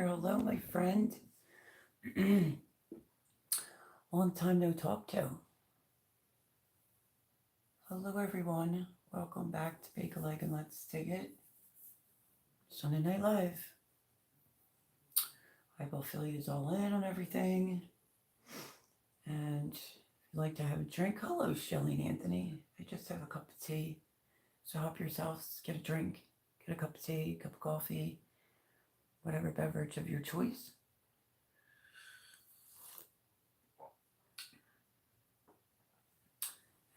there. Hello, my friend. Long time no talk to. Hello, everyone. Welcome back to Bake a Leg and Let's Dig It. Sunday Night Live. I will fill you all in on everything. And if you'd like to have a drink, hello, Shelly and Anthony. I just have a cup of tea. So help yourselves, get a drink, get a cup of tea, cup of coffee, whatever beverage of your choice.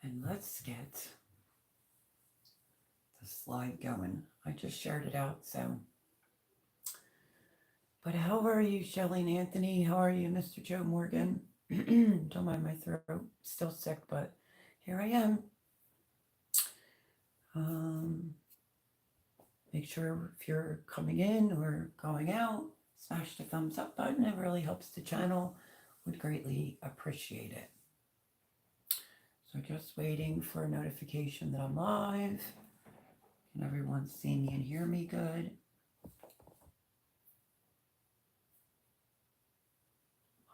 And let's get the slide going. I just shared it out, so. But how are you, Shelly and Anthony? How are you, Mr. Joe Morgan? Don't mind my throat. Still sick, but here I am. Make sure if you're coming in or going out, smash the thumbs up button. It really helps the channel. Would greatly appreciate it. So just waiting for a notification that I'm live. Can everyone see me and hear me good?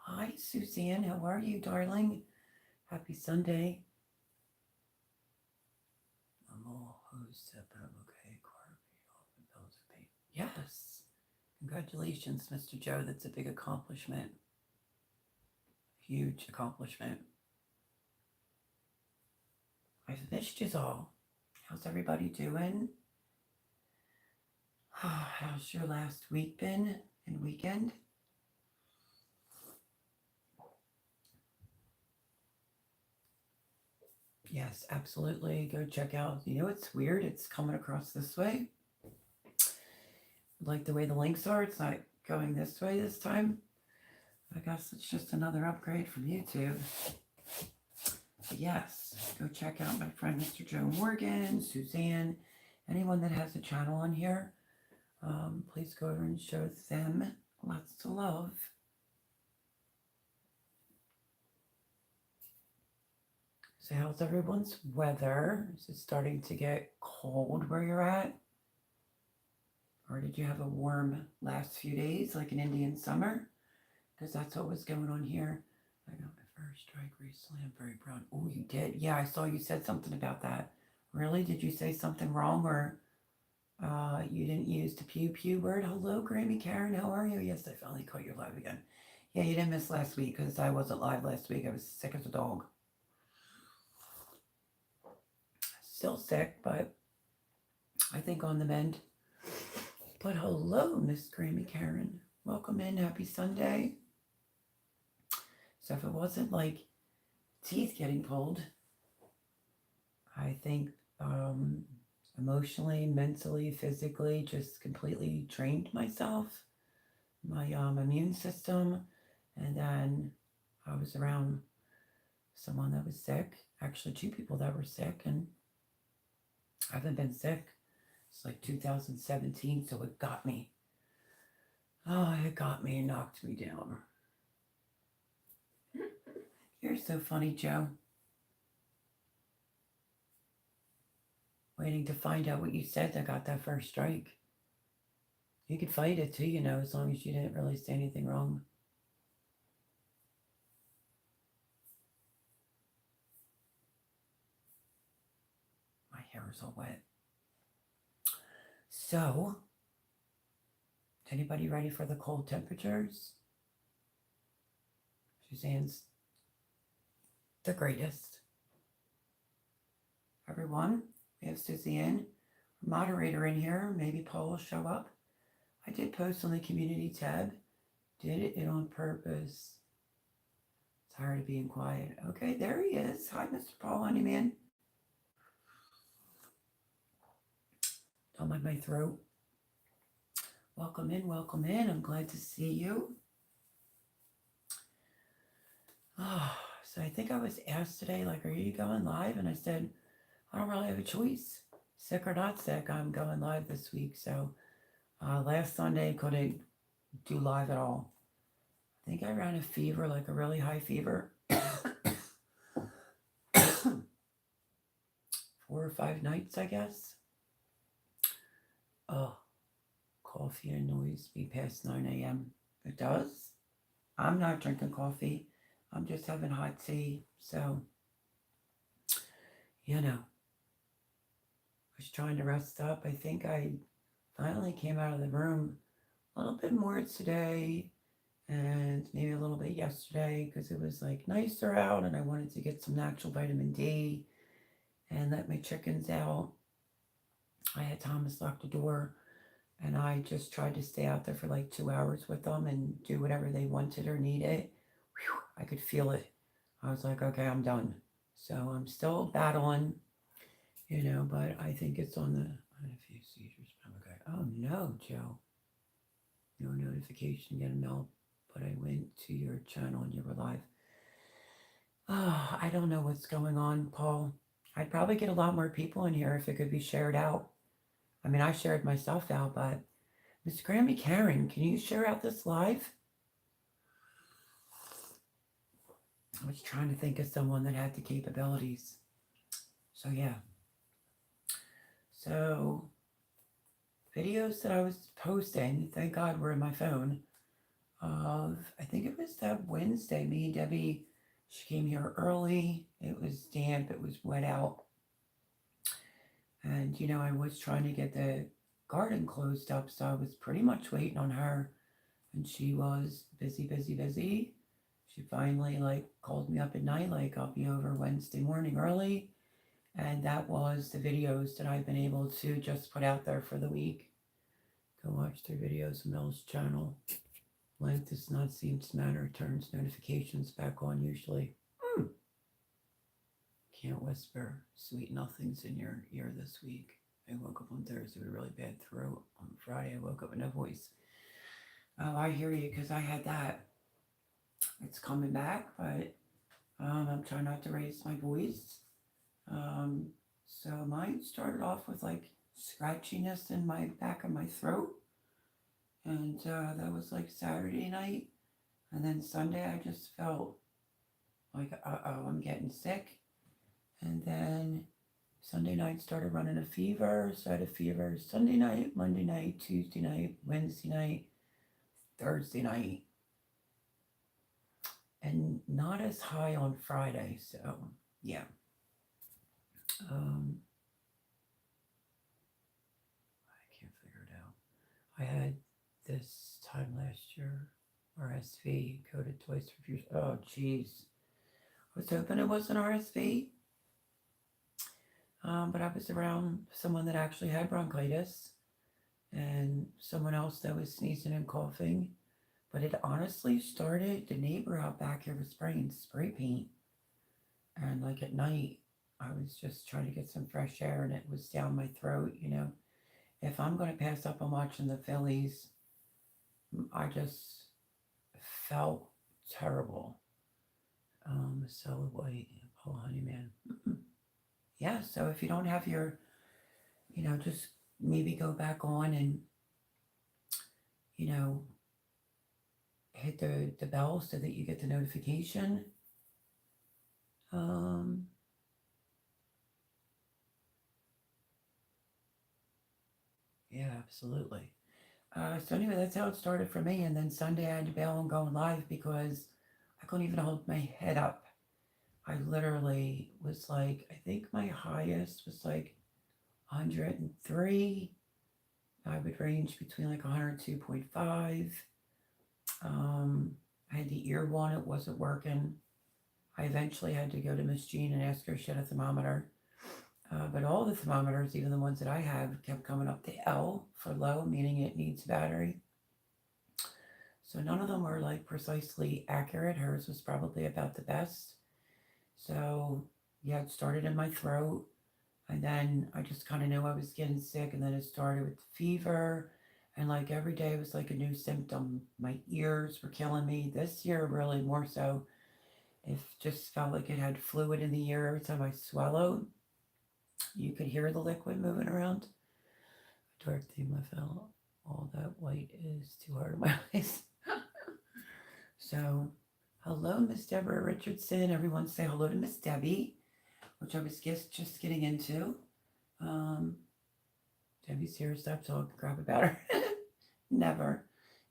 Hi, Suzanne. How are you, darling? Happy Sunday. I'm all host up, but I'm okay. Bills are paid. Yes. Congratulations, Mr. Joe. That's a big accomplishment. Huge accomplishment. I've missed you all. How's everybody doing? How's your last week been and weekend? Yes, absolutely. Go check out. You know, it's weird. It's coming across this way. Like the way the links are, it's not going this way this time. I guess it's just another upgrade from YouTube. But yes, go check out my friend Mr. Joe Morgan, Suzanne, anyone that has a channel on here. Please go over and show them lots of love. So how's everyone's weather? Is it starting to get cold where you're at? Or did you have a warm last few days like an Indian summer? Because that's what was going on here. I got my first strike recently. I'm very proud. Oh, you did? Yeah, I saw you said something about that. Really? Did you say something wrong or you didn't use the pew pew word? Hello, Grammy Karen. How are you? Yes, I finally caught you live again. Yeah, you didn't miss last week because I wasn't live last week. I was sick as a dog. Still sick, but I think on the mend. But hello, Miss Grammy Karen. Welcome in. Happy Sunday. So if it wasn't like teeth getting pulled, I think emotionally, mentally, physically, just completely drained myself, my immune system. And then I was around someone that was sick, actually 2 people that were sick, and I haven't been sick. It's like 2017, so it got me. Oh, it got me and knocked me down. You're so funny, Joe. Waiting to find out what you said that got that first strike. You could fight it too, you know, as long as you didn't really say anything wrong. My hair is all wet. So, is anybody ready for the cold temperatures? Suzanne's the greatest. Everyone, we have Suzanne, moderator in here. Maybe Paul will show up. I did post on the community tab. Did it on purpose. Tired of being quiet. Okay, there he is. Hi, Mr. Paul Honeyman. Don't mind my throat. Welcome in, welcome in. I'm glad to see you. Oh, so I think I was asked today, like, are you going live? And I said, I don't really have a choice. Sick or not sick, I'm going live this week. So last Sunday, couldn't do live at all. I think I ran a fever, like a really high fever. 4 or 5 nights, I guess. Oh, coffee annoys me past 9 a.m. It does. I'm not drinking coffee. I'm just having hot tea. So, I was trying to rest up. I think I finally came out of the room a little bit more today and maybe a little bit yesterday because it was like nicer out and I wanted to get some natural vitamin D and let my chickens out. I had Thomas lock the door and I just tried to stay out there for like 2 hours with them and do whatever they wanted or needed. Whew, I could feel it. I was like, okay, I'm done. So I'm still battling, but I think it's on the. I don't know if you see your okay. Oh no, Joe. No notification get a mail, but I went to your channel and you were live. Oh, I don't know what's going on, Paul. I'd probably get a lot more people in here if it could be shared out. I mean, I shared myself out, but Miss Grammy Karen, can you share out this live? I was trying to think of someone that had the capabilities. So yeah. So videos that I was posting, thank God were in my phone. I think it was that Wednesday, me and Debbie, she came here early. It was damp, it was wet out. And I was trying to get the garden closed up, so I was pretty much waiting on her. And she was busy, busy, busy. She finally called me up at night, I'll be over Wednesday morning early. And that was the videos that I've been able to just put out there for the week. Go watch their videos on Mel's channel. Length does not seem to matter. Turns notifications back on usually. Can't whisper sweet nothings in your ear this week. I woke up on Thursday with a really bad throat. On Friday, I woke up with no voice. Oh, I hear you because I had that. It's coming back, but I'm trying not to raise my voice. So mine started off with scratchiness in my back of my throat. And that was Saturday night. And then Sunday, I just felt like, I'm getting sick. And then Sunday night started running a fever. So I had a fever Sunday night, Monday night, Tuesday night, Wednesday night, Thursday night. And not as high on Friday. So, yeah. I can't figure it out. I had this time last year, RSV, coded twice for few. Oh, jeez. I was hoping it wasn't RSV. But I was around someone that actually had bronchitis and someone else that was sneezing and coughing. But it honestly started, the neighbor out back here was spraying spray paint. And at night, I was just trying to get some fresh air and it was down my throat, If I'm going to pass up on watching the Phillies, I just felt terrible. So white, Paul Honeyman. Yeah, so if you don't have your, just maybe go back on and, hit the bell so that you get the notification. Yeah, absolutely. So anyway, that's how it started for me. And then Sunday I had to bail on going live because I couldn't even hold my head up. I literally was I think my highest was 103. I would range between 102.5. I had the ear one, it wasn't working. I eventually had to go to Miss Jean and ask her if she had a thermometer. But all the thermometers, even the ones that I have, kept coming up to L for low, meaning it needs battery. So none of them were precisely accurate. Hers was probably about the best. So yeah, it started in my throat. And then I just kind of knew I was getting sick. And then it started with fever. And every day was a new symptom. My ears were killing me. This year, really more so. It just felt like it had fluid in the ear every time I swallowed. You could hear the liquid moving around. Dark theme I felt. All that white is too hard on my eyes. So, hello, Miss Deborah Richardson. Everyone say hello to Miss Debbie, which I was just getting into. Debbie's here. Stop talking crap about her. Never.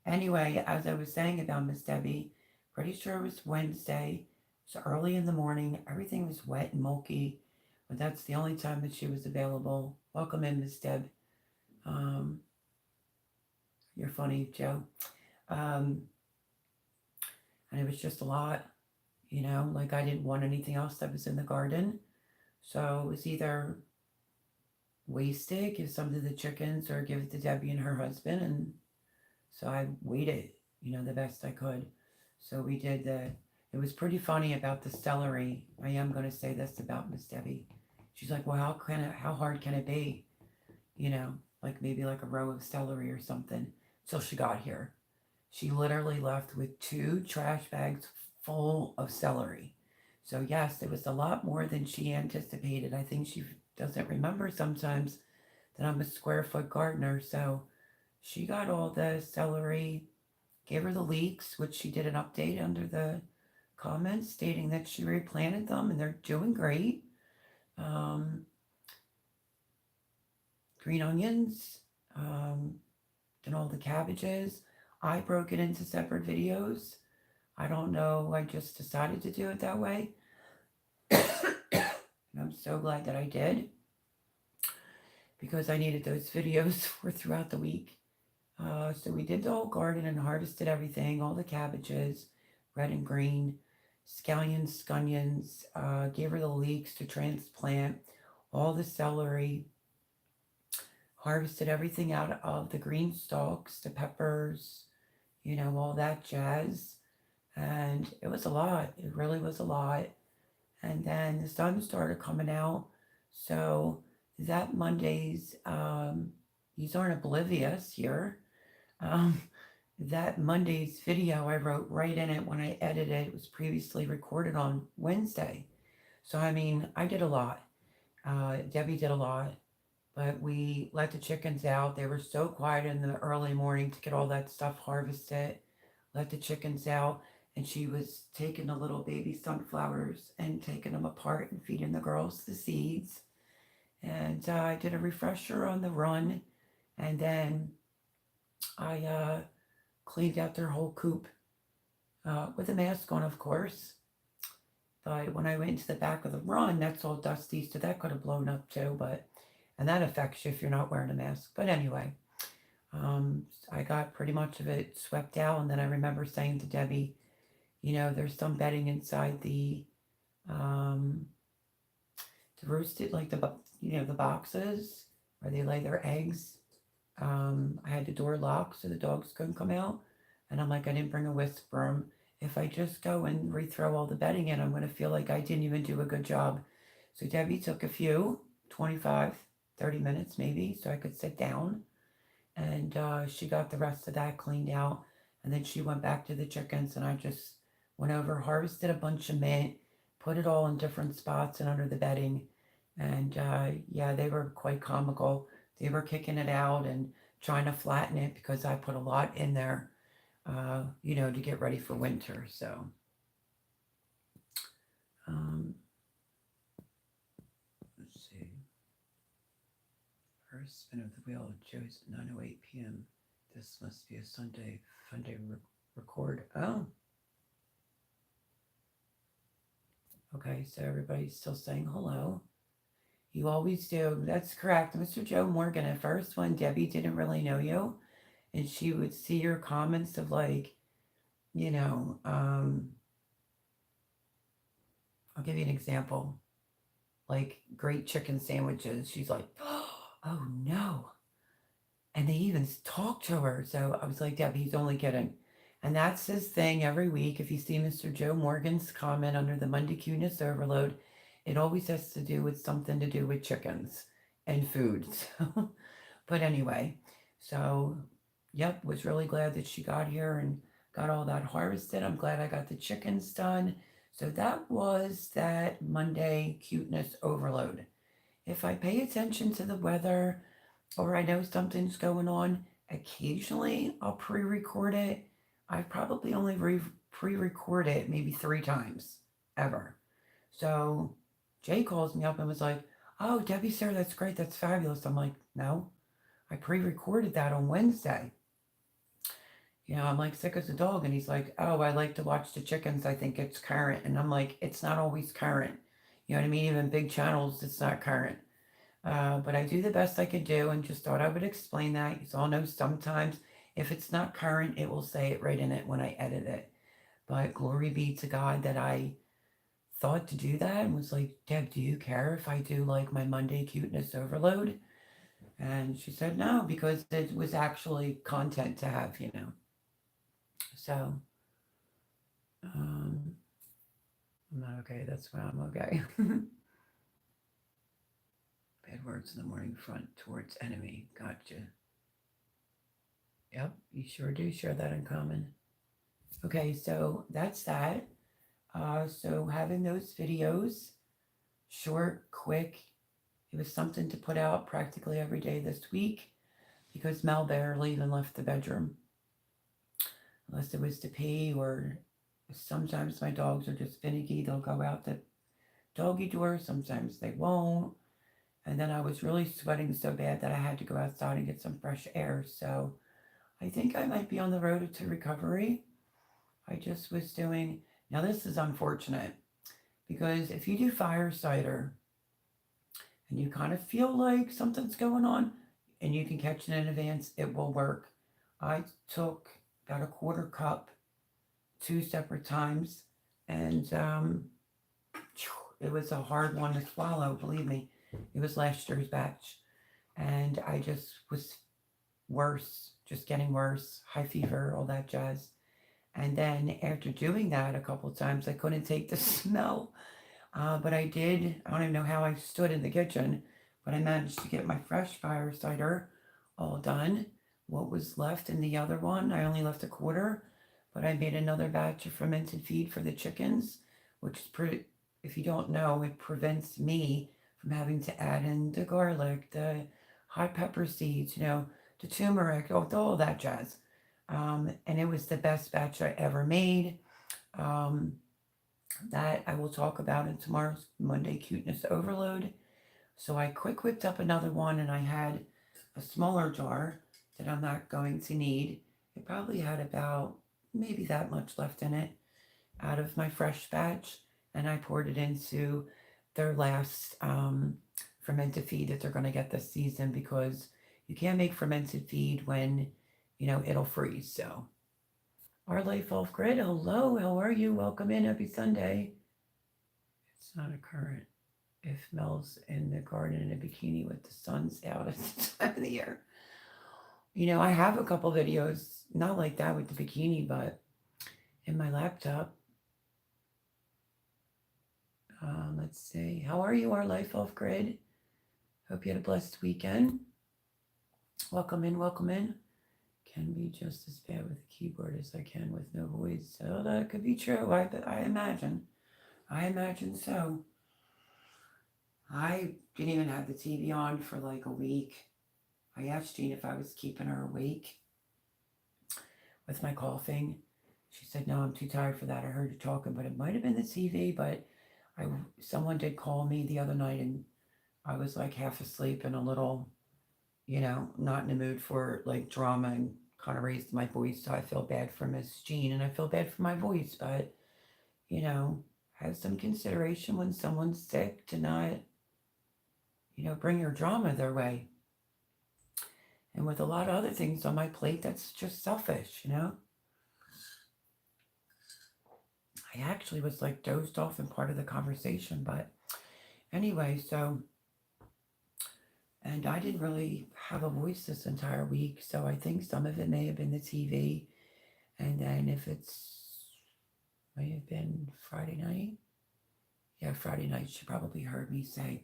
Anyway, as I was saying about Miss Debbie, pretty sure it was Wednesday. It was early in the morning. Everything was wet and milky, but that's the only time that she was available. Welcome in, Miss Deb. Um, you're funny, Joe. Um, and it was just a lot, like I didn't want anything else that was in the garden. So it was either waste it, give some to the chickens, or give it to Debbie and her husband. And so I waited, the best I could. So we did the, it was pretty funny about the celery. I am going to say this about Miss Debbie. She's like, well, how hard can it be? Like maybe like a row of celery or something. So she got here. She literally left with 2 trash bags full of celery. So yes, it was a lot more than she anticipated. I think she doesn't remember sometimes that I'm a square foot gardener. So she got all the celery, gave her the leeks, which she did an update under the comments stating that she replanted them and they're doing great. Green onions, and all the cabbages. I broke it into separate videos. I don't know, I just decided to do it that way. And I'm so glad that I did because I needed those videos for throughout the week. So we did the whole garden and harvested everything, all the cabbages, red and green, scallions, scunions, gave her the leeks to transplant, all the celery, harvested everything out of the green stalks, the peppers, all that jazz. And it was a lot. It really was a lot. And then the sun started coming out. So that Monday's, these aren't oblivious here. That Monday's video I wrote right in it when I edited it was previously recorded on Wednesday. So, I mean, I did a lot. Debbie did a lot. But we let the chickens out. They were so quiet in the early morning to get all that stuff harvested. Let the chickens out. And she was taking the little baby sunflowers and taking them apart and feeding the girls the seeds. And I did a refresher on the run. And then I cleaned out their whole coop with a mask on, of course. But when I went into the back of the run, that's all dusty. So that could have blown up too. And that affects you if you're not wearing a mask. But anyway, I got pretty much of it swept out. And then I remember saying to Debbie, there's some bedding inside the roosted, like the boxes where they lay their eggs. I had the door locked so the dogs couldn't come out. And I'm like, I didn't bring a whisk broom. If I just go and rethrow all the bedding in, I'm going to feel like I didn't even do a good job. So Debbie took a few, 25, 30 minutes maybe, so I could sit down. And she got the rest of that cleaned out. And then she went back to the chickens, and I just went over, harvested a bunch of mint, put it all in different spots and under the bedding. And yeah, they were quite comical. They were kicking it out and trying to flatten it because I put a lot in there, to get ready for winter. So, let's see. First spin of the wheel, Joe's at 9:08 p.m. This must be a Sunday record. Oh. Okay, so everybody's still saying hello. You always do. That's correct. Mr. Joe Morgan, at first when Debbie didn't really know you, and she would see your comments of like, I'll give you an example. Like great chicken sandwiches. She's like, oh no. And they even talk to her. So I was like, Debbie, he's only kidding. And that's his thing every week. If you see Mr. Joe Morgan's comment under the Monday Cuteness Overload, it always has to do with something to do with chickens and food. But anyway, so yep, was really glad that she got here and got all that harvested. I'm glad I got the chickens done. So that was that Monday Cuteness Overload. If I pay attention to the weather or I know something's going on, occasionally I'll pre-record it. I probably only pre-record it maybe 3 times ever. So Jay calls me up and was like, oh, Debbie, sir, that's great. That's fabulous. I'm like, no, I pre-recorded that on Wednesday. I'm like sick as a dog. And he's like, oh, I like to watch the chickens. I think it's current. And I'm like, it's not always current. You know what I mean? Even big channels, it's not current. But I do the best I could do and just thought I would explain that. You all know sometimes if it's not current, it will say it right in it when I edit it. But glory be to God that I thought to do that and was like, Deb, do you care if I do like my Monday cuteness overload? And she said no, because it was actually content to have. So, um, I'm not okay. That's why I'm okay. Bad words in the morning front towards enemy. Gotcha. Yep, you sure do share that in common. Okay, so that's that. So having those videos, short, quick, it was something to put out practically every day this week because Mel barely even left the bedroom unless it was to pee, or sometimes my dogs are just finicky. They'll go out the doggy door, sometimes they won't. And then I was really sweating so bad that I had to go outside and get some fresh air. So I think I might be on the road to recovery. I just was doing, now this is unfortunate because if you do fire cider and you kind of feel like something's going on and you can catch it in advance, it will work. I took about a quarter cup 2 separate times, and it was a hard one to swallow, believe me. It was last year's batch, and I just was worse, just getting worse, high fever, all that jazz. And then after doing that a couple of times, I couldn't take the smell. But I did, I don't even know how I stood in the kitchen, but I managed to get my fresh fire cider all done. What was left in the other one, I only left a quarter, but I made another batch of fermented feed for the chickens, which is pretty, if you don't know, it prevents me from having to add in the garlic, the hot pepper seeds, the turmeric, all that jazz. And it was the best batch I ever made. Um, that I will talk about in tomorrow's Monday Cuteness Overload. So I quick whipped up another one, and I had a smaller jar that I'm not going to need. It probably had about maybe that much left in it out of my fresh batch, and I poured it into their last fermented feed that they're going to get this season, because you can't make fermented feed when it'll freeze. So our life off grid. Hello, how are you? Welcome in. Happy Sunday. It's not a current. If Mel's in the garden in a bikini with the sun's out at the time of the year. I have a couple videos, not like that with the bikini, but in my laptop. Let's see. How are you, our life off grid? Hope you had a blessed weekend. Welcome in, welcome in. Can be just as bad with a keyboard as I can with no voice. So that could be true. I imagine. I imagine so. I didn't even have the TV on for like a week. I asked Jean if I was keeping her awake with my coughing. She said, no, I'm too tired for that. I heard you talking, but it might have been the TV. But someone did call me the other night, and I was like half asleep and a little, not in the mood for like drama, and kind of raised my voice. So I feel bad for Miss Jean, and I feel bad for my voice. But, have some consideration when someone's sick to not, bring your drama their way. And with a lot of other things on my plate, that's just selfish. I actually was like dozed off in part of the conversation, but anyway, so, and I didn't really have a voice this entire week, so I think some of it may have been the TV, and then if may have been Friday night. Yeah, Friday night, she probably heard me say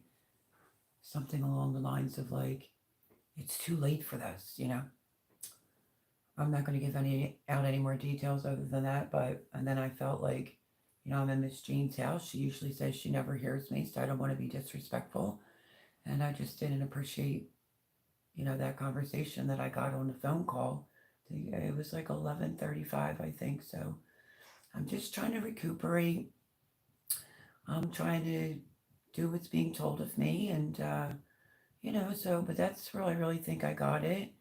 something along the lines of like, it's too late for this, I'm not going to give out any more details other than that, and then I felt like, I'm in Miss Jean's house. She usually says she never hears me, so I don't want to be disrespectful. And I just didn't appreciate, that conversation that I got on the phone call. It was like 11:35, I think. So I'm just trying to recuperate. I'm trying to do what's being told of me, and but that's where I really think I got it.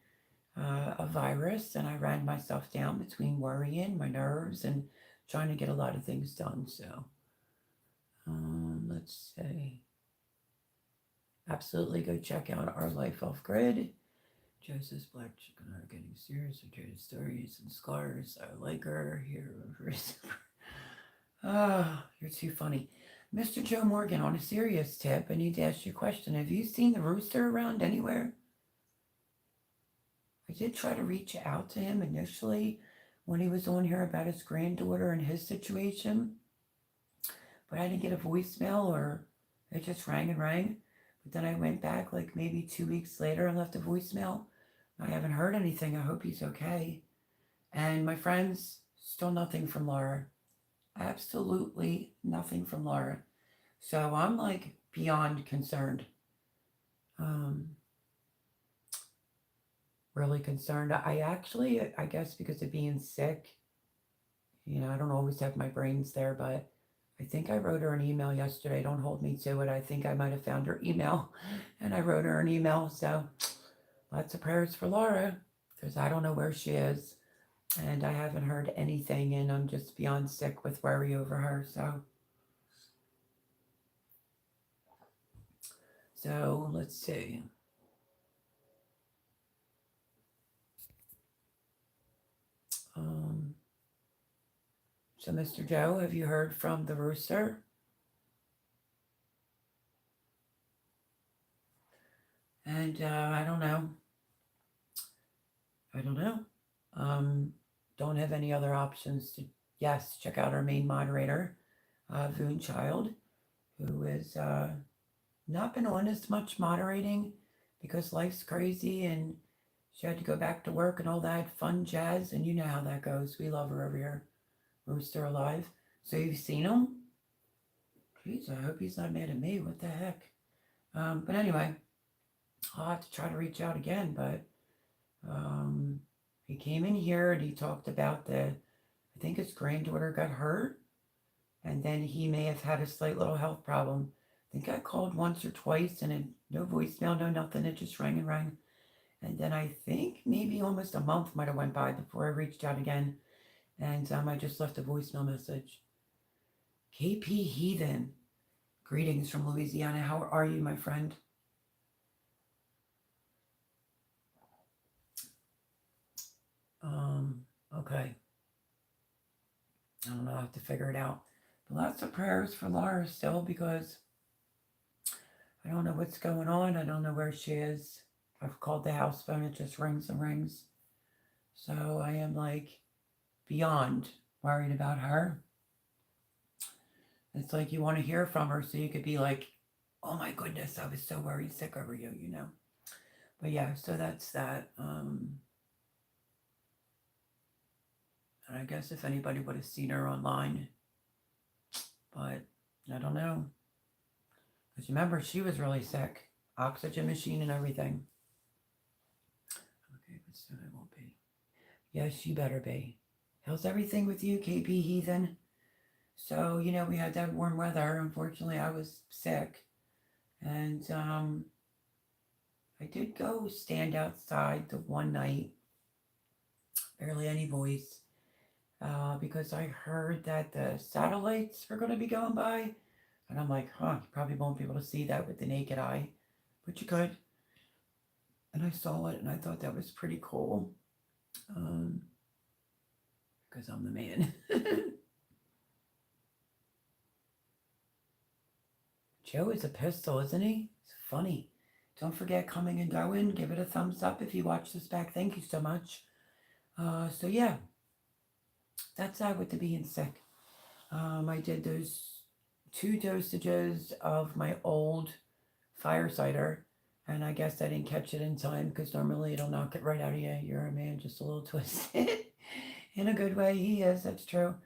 a virus, and I ran myself down between worrying, my nerves, and trying to get a lot of things done. So, let's see. Absolutely go check out our Life Off Grid. Joseph's Black Chicken are getting serious with traded stories and scars. I like her here. Ah, you're too funny. Mr. Joe Morgan, on a serious tip, I need to ask you a question. Have you seen the rooster around anywhere? I did try to reach out to him initially when he was on here about his granddaughter and his situation, but I didn't get a voicemail or it just rang and rang. But then I went back like maybe 2 weeks later and left a voicemail. I haven't heard anything. I hope he's okay. And my friends, still nothing from Laura. Absolutely nothing from Laura. So I'm like beyond concerned. Um, really concerned. I guess because of being sick, I don't always have my brains there, but I think I wrote her an email yesterday. Don't hold me to it. I think I might have found her email and I wrote her an email. So lots of prayers for Laura because I don't know where she is and I haven't heard anything and I'm just beyond sick with worry over her. So let's see. So Mr. Joe, have you heard from the rooster? And I don't know. Don't have any other options to, yes, check out our main moderator, Voon Child, who has not been on as much moderating because life's crazy and she had to go back to work and all that fun jazz. And you know how that goes. We love her over here. Rooster alive. So you've seen him? Jeez, I hope he's not mad at me. What the heck? But anyway, I'll have to try to reach out again. But he came in here and he talked about I think his granddaughter got hurt. And then he may have had a slight little health problem. I think I called once or twice and no voicemail, no nothing. It just rang and rang. And then I think maybe almost a month might have went by before I reached out again. And I just left a voicemail message. KP Heathen. Greetings from Louisiana. How are you, my friend? Okay. I don't know. I have to figure it out. But lots of prayers for Laura still because I don't know what's going on. I don't know where she is. I've called the house phone. It just rings and rings. So I am like beyond worried about her. It's like you want to hear from her so you could be like, oh my goodness, I was so worried sick over you, But yeah, so that's that. And I guess if anybody would have seen her online, but I don't know. Because remember, she was really sick. Oxygen machine and everything. Okay, but soon I won't be. Yes, you better be. How's everything with you, KP Heathen? So, we had that warm weather. Unfortunately, I was sick. And I did go stand outside the one night, barely any voice, because I heard that the satellites were going to be going by. And I'm like, you probably won't be able to see that with the naked eye, but you could. And I saw it and I thought that was pretty cool. Because I'm the man. Joe is a pistol, isn't he? It's funny. Don't forget coming and going. Give it a thumbs up if you watch this back. Thank you so much. So yeah, that's that with the being sick. I did those 2 dosages of my old fire cider, and I guess I didn't catch it in time because normally it'll knock it right out of you. You're a man just a little twisted. In a good way, he is, that's true.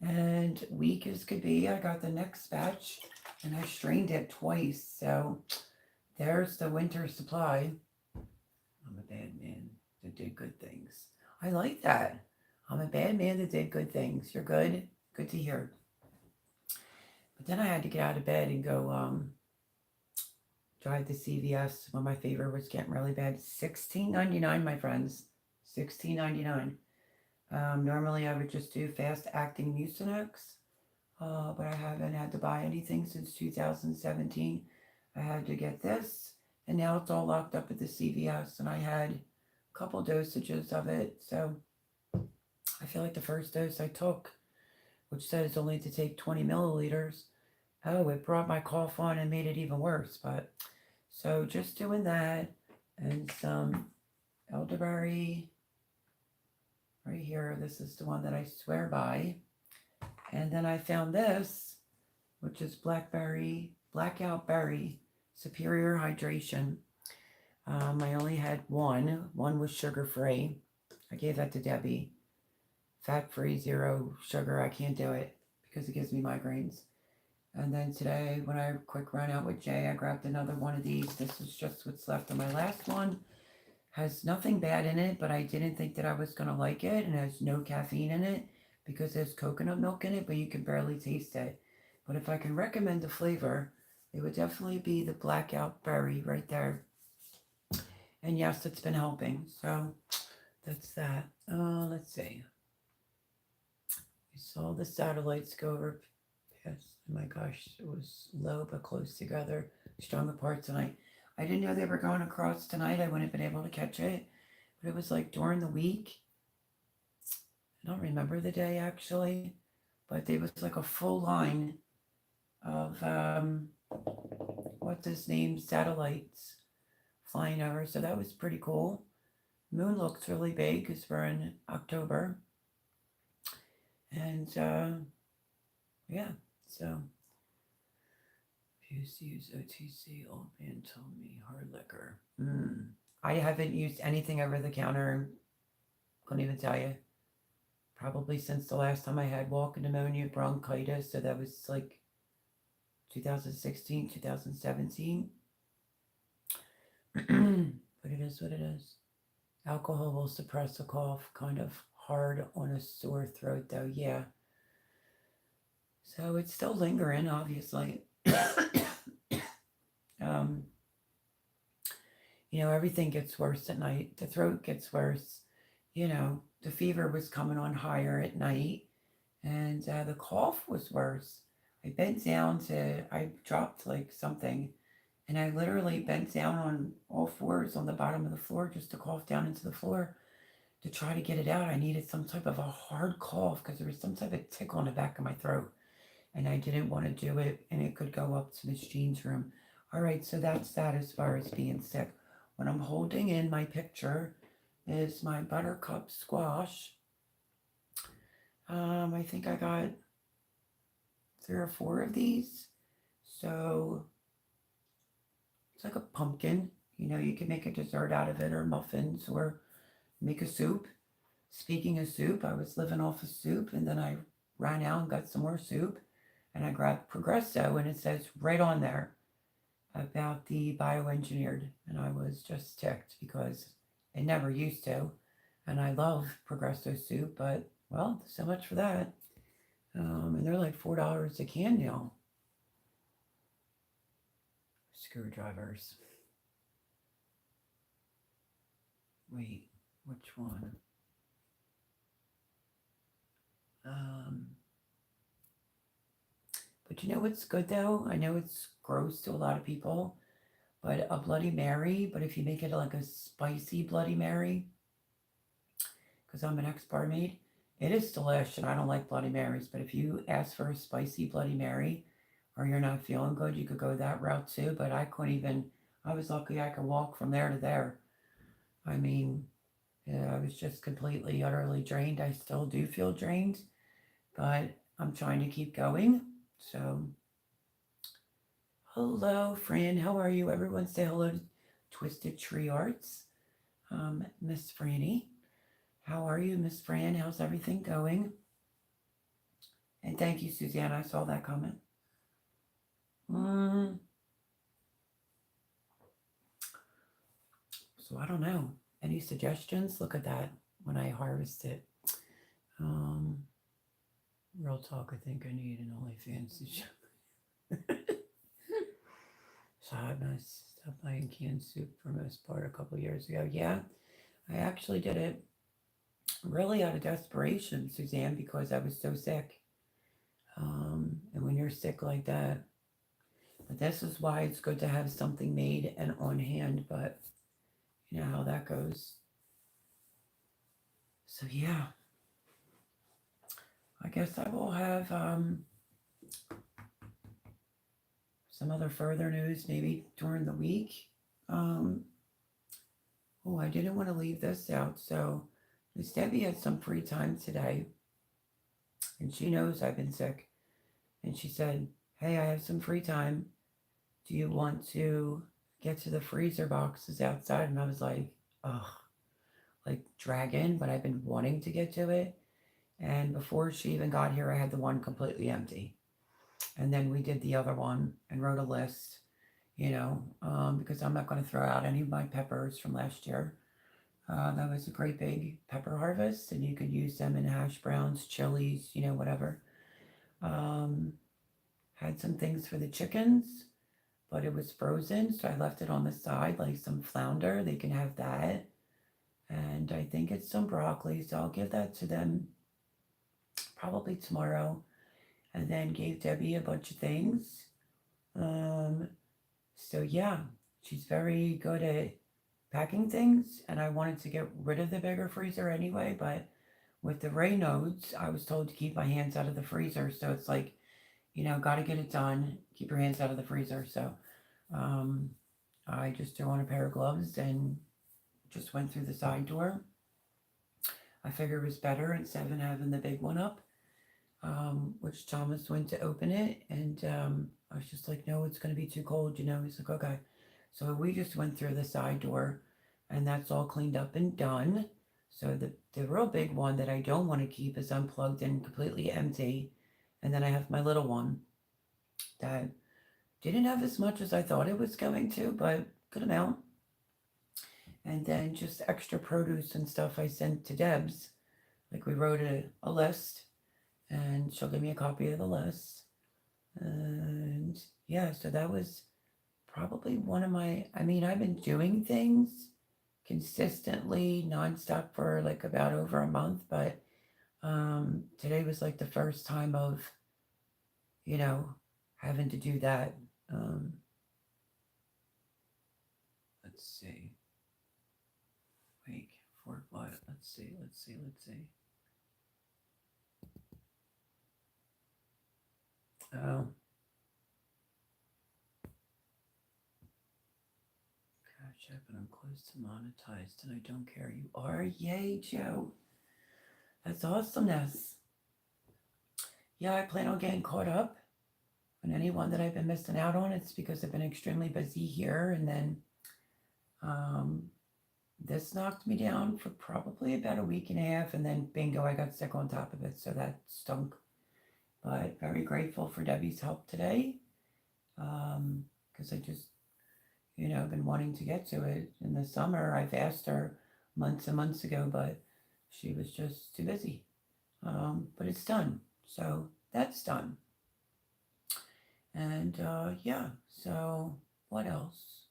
And weak as could be, I got the next batch and I strained it twice. So there's the winter supply. I'm a bad man that did good things. I like that. I'm a bad man that did good things. You're good. Good to hear. But then I had to get out of bed and go drive to CVS when my fever was getting really bad. $16.99, my friends. $16.99. Normally, I would just do fast acting Mucinex, but I haven't had to buy anything since 2017. I had to get this, and now it's all locked up at the CVS, and I had a couple dosages of it. So I feel like the first dose I took, which says only to take 20 milliliters, oh, it brought my cough on and made it even worse. But so just doing that and some elderberry right here. This is the one that I swear by. And then I found this, which is blackout berry, superior hydration. I only had one. One was sugar free. I gave that to Debbie. Fat free, zero sugar. I can't do it because it gives me migraines. And then today, when I quick run out with Jay, I grabbed another one of these. This is just what's left of my last one. Has nothing bad in it, but I didn't think that I was going to like it. And it has no caffeine in it because there's coconut milk in it, but you can barely taste it. But if I can recommend a flavor, it would definitely be the blackout berry right there. And yes, it's been helping. So that's that. Let's see. We saw the satellites go over past. Oh my gosh, it was low but close together, strung apart tonight. I didn't know they were going across tonight. I wouldn't have been able to catch it. But it was like during the week. I don't remember the day actually. But there was like a full line of, what's his name, satellites flying over. So that was pretty cool. Moon looks really big because we're in October. And yeah, so used to use OTC. Old man told me hard liquor. I haven't used anything over the counter. Couldn't even tell you. Probably since the last time I had walking pneumonia, bronchitis. So that was like 2016, 2017. But it is what it is. Alcohol will suppress a cough, kind of hard on a sore throat though, yeah. So it's still lingering, obviously. Everything gets worse at night. The throat gets worse. The fever was coming on higher at night, and the cough was worse. I dropped like something, and I literally bent down on all fours on the bottom of the floor just to cough down into the floor to try to get it out. I needed some type of a hard cough because there was some type of tickle in the back of my throat, and I didn't want to do it, and it could go up to Miss Jean's room. All right, so that's that as far as being sick. What I'm holding in my picture is my buttercup squash. I think I got 3 or 4 of these. So it's like a pumpkin. You can make a dessert out of it or muffins or make a soup. Speaking of soup, I was living off of soup and then I ran out and got some more soup and I grabbed Progresso and it says right on there about the bioengineered, and I was just ticked because it never used to, and I love Progresso soup, but well, so much for that. And they're like $4 a can now. Screwdrivers. Wait, which one? But you know what's good though? I know it's gross to a lot of people, but a Bloody Mary, but if you make it like a spicy Bloody Mary, because I'm an ex-barmaid, it is delish, and I don't like Bloody Marys, but if you ask for a spicy Bloody Mary or you're not feeling good, you could go that route too, but I was lucky I could walk from there to there. I mean, yeah, I was just completely, utterly drained. I still do feel drained, but I'm trying to keep going. So, hello, Fran. How are you? Everyone say hello to Twisted Tree Arts. Miss Franny. How are you, Miss Fran? How's everything going? And thank you, Suzanne. I saw that comment. So I don't know. Any suggestions? Look at that when I harvest it. Real talk, I think I need an OnlyFans to show. So I stopped buying canned soup for most part a couple years ago. Yeah, I actually did it. really out of desperation, Suzanne, because I was so sick. And when you're sick like that, but this is why it's good to have something made and on hand, but you know how that goes. So yeah, I guess I will have some other further news maybe during the week. Um, oh, I didn't want to leave this out. So Miss Debbie had some free time today, and she knows I've been sick. And she said, "Hey, I have some free time. Do you want to get to the freezer boxes outside?" And I was like, "Oh, like dragon," but I've been wanting to get to it. And before she even got here, I had the one completely empty. And then we did the other one and wrote a list, because I'm not going to throw out any of my peppers from last year. That was a great big pepper harvest, and you could use them in hash browns, chilies, whatever. Um, had some things for the chickens, but it was frozen, so I left it on the side, like some flounder. They can have that. And I think it's some broccoli, so I'll give that to them probably tomorrow. And then gave Debbie a bunch of things. Um, so yeah, she's very good at packing things, and I wanted to get rid of the bigger freezer anyway, but with the Raynaud's, I was told to keep my hands out of the freezer. So it's like, got to get it done. Keep your hands out of the freezer. So um, I just threw on a pair of gloves and just went through the side door. I figured it was better instead of having the big one up, which Thomas went to open it. And I was just like, no, it's going to be too cold. He's like, okay. So we just went through the side door, and that's all cleaned up and done. So the real big one that I don't want to keep is unplugged and completely empty. And then I have my little one that didn't have as much as I thought it was going to, but good amount. And then just extra produce and stuff I sent to Deb's. Like we wrote a list, and she'll give me a copy of the list. And yeah, so that was probably one of I've been doing things consistently nonstop for like about over a month, but today was like the first time of, you know, having to do that. Um, let's see. Wait, for what? Let's see. Oh, gosh, but I'm close to monetized and I don't care. You are? Yay, Joe. That's awesomeness. Yeah, I plan on getting caught up. And anyone that I've been missing out on, it's because I've been extremely busy here. And then um, this knocked me down for probably about a week and a half. And then bingo, I got sick on top of it. So that stunk. But very grateful for Debbie's help today. Because I just, been wanting to get to it in the summer. I've asked her months and months ago, but she was just too busy. But it's done. So that's done. And yeah, so what else?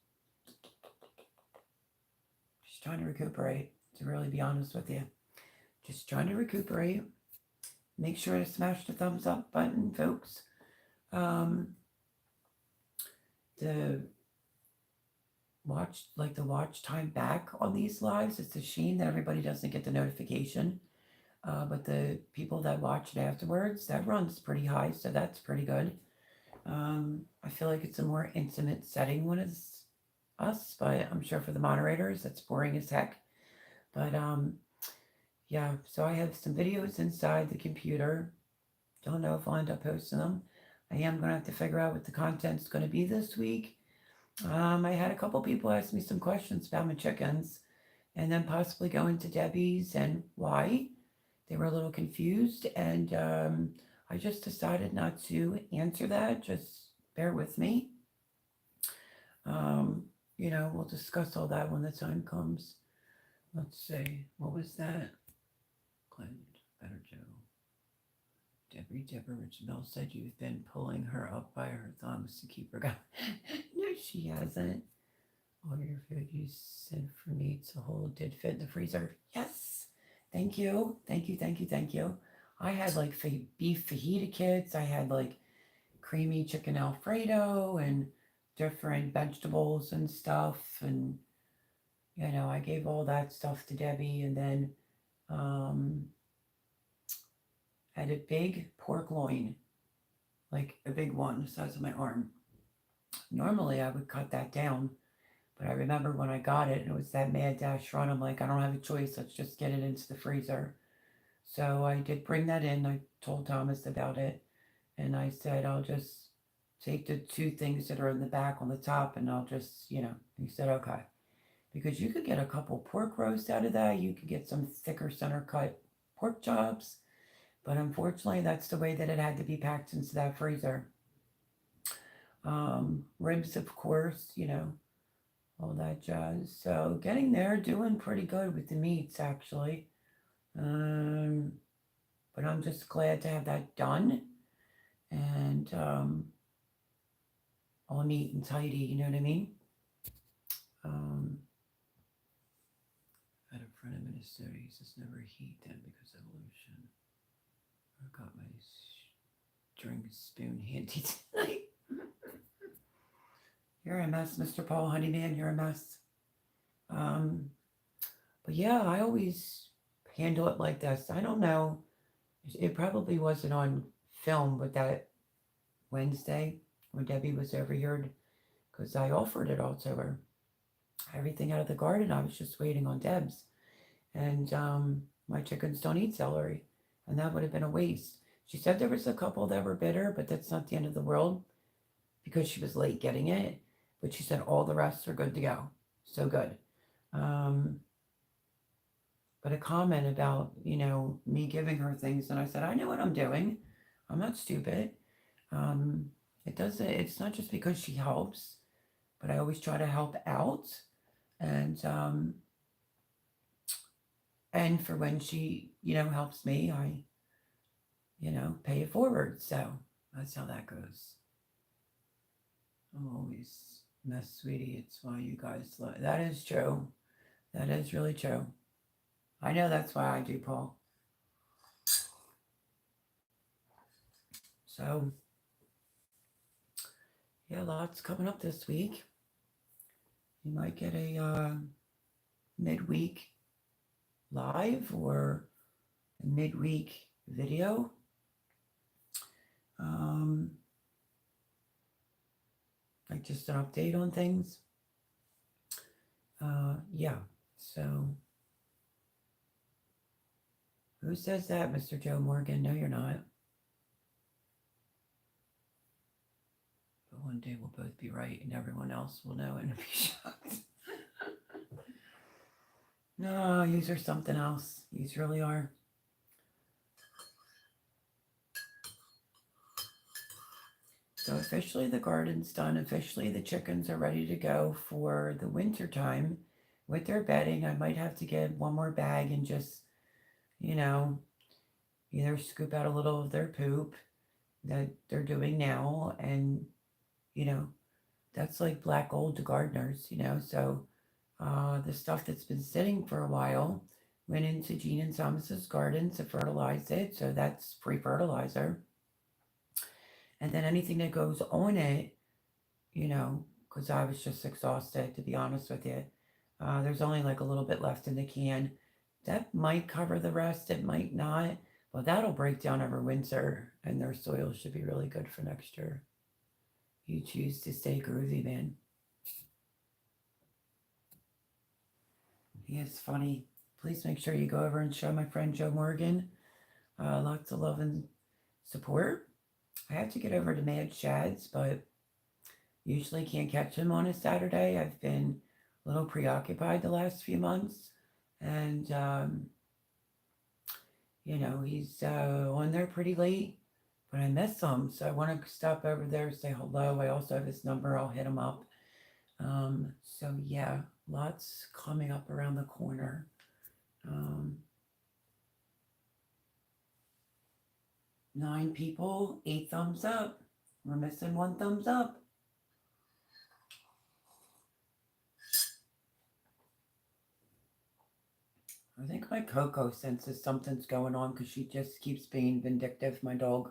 Just trying to recuperate, to really be honest with you. Just trying to recuperate. Make sure to smash the thumbs up button, folks. The watch time back on these lives, it's a shame that everybody doesn't get the notification. But the people that watch it afterwards, that runs pretty high, so that's pretty good. I feel like it's a more intimate setting when it's us, but I'm sure for the moderators, that's boring as heck. But yeah, so I have some videos inside the computer. Don't know if I'll end up posting them. I am going to have to figure out what the content's going to be this week. I had a couple people ask me some questions about my chickens, and then possibly go into Debbie's and why. They were a little confused, and I just decided not to answer that. Just bear with me. We'll discuss all that when the time comes. Let's see. What was that? Clint, Better Joe. Deborah Richmond said you've been pulling her up by her thumbs to keep her going. No, she hasn't. All your food you said for me to hold did fit in the freezer. Yes, Thank you. Thank you. Thank you. Thank you. I had like beef fajita kits. I had like creamy chicken Alfredo and different vegetables and stuff. And, I gave all that stuff to Debbie. And then um, had a big pork loin, like a big one, the size of my arm. Normally, I would cut that down. But I remember when I got it and it was that mad dash run, I'm like, I don't have a choice. Let's just get it into the freezer. So I did bring that in. I told Thomas about it. And I said, I'll just take the two things that are in the back on the top and I'll just, he said, okay. Because you could get a couple pork roasts out of that. You could get some thicker center cut pork chops. But unfortunately, that's the way that it had to be packed into that freezer. Ribs, of course, all that jazz. So getting there, doing pretty good with the meats, actually. But I'm just glad to have that done. And all neat and tidy, you know what I mean? I had a friend in Minnesota, he says never heat them because evolution. I got my drink spoon handy tonight. You're a mess, Mr. Paul Honeyman, you're a mess. But yeah, I always handle it like this. I don't know. It probably wasn't on film, but that Wednesday when Debbie was over here, because I offered it all to her. Everything out of the garden, I was just waiting on Deb's. And my chickens don't eat celery, and that would have been a waste. She said there was a couple that were bitter, but that's not the end of the world because she was late getting it. But she said all the rest are good to go. So good. But a comment about, me giving her things, and I said, I know what I'm doing. I'm not stupid. It's not just because she helps, but I always try to help out. And for when she, helps me, I, pay it forward. So that's how that goes. I'm always mess, sweetie. It's why you guys love. That is true. That is really true. I know that's why I do, Paul. So, yeah, lots coming up this week. You might get a midweek live or a midweek video. Like just an update on things. Yeah, so who says that, Mr. Joe Morgan? No, you're not. But one day we'll both be right and everyone else will know and be shocked. No, yous are something else. Yous really are. So officially the garden's done. Officially the chickens are ready to go for the winter time with their bedding. I might have to get one more bag and just, either scoop out a little of their poop that they're doing now. And, that's like black gold to gardeners, So the stuff that's been sitting for a while went into Gene and Thomas's garden to fertilize it. So that's free fertilizer. And then anything that goes on it, because I was just exhausted, to be honest with you. There's only like a little bit left in the can. That might cover the rest. It might not. But that'll break down over winter, and their soil should be really good for next year. You choose to stay groovy, man. He is funny. Please make sure you go over and show my friend Joe Morgan lots of love and support. I have to get over to Mad Shads, but usually can't catch him on a Saturday. I've been a little preoccupied the last few months. And, he's on there pretty late, but I miss him. So I want to stop over there, say hello. I also have his number. I'll hit him up. So yeah, lots coming up around the corner. 9 people, 8 thumbs up. We're missing 1 thumbs up. I think my Coco senses something's going on because she just keeps being vindictive, my dog.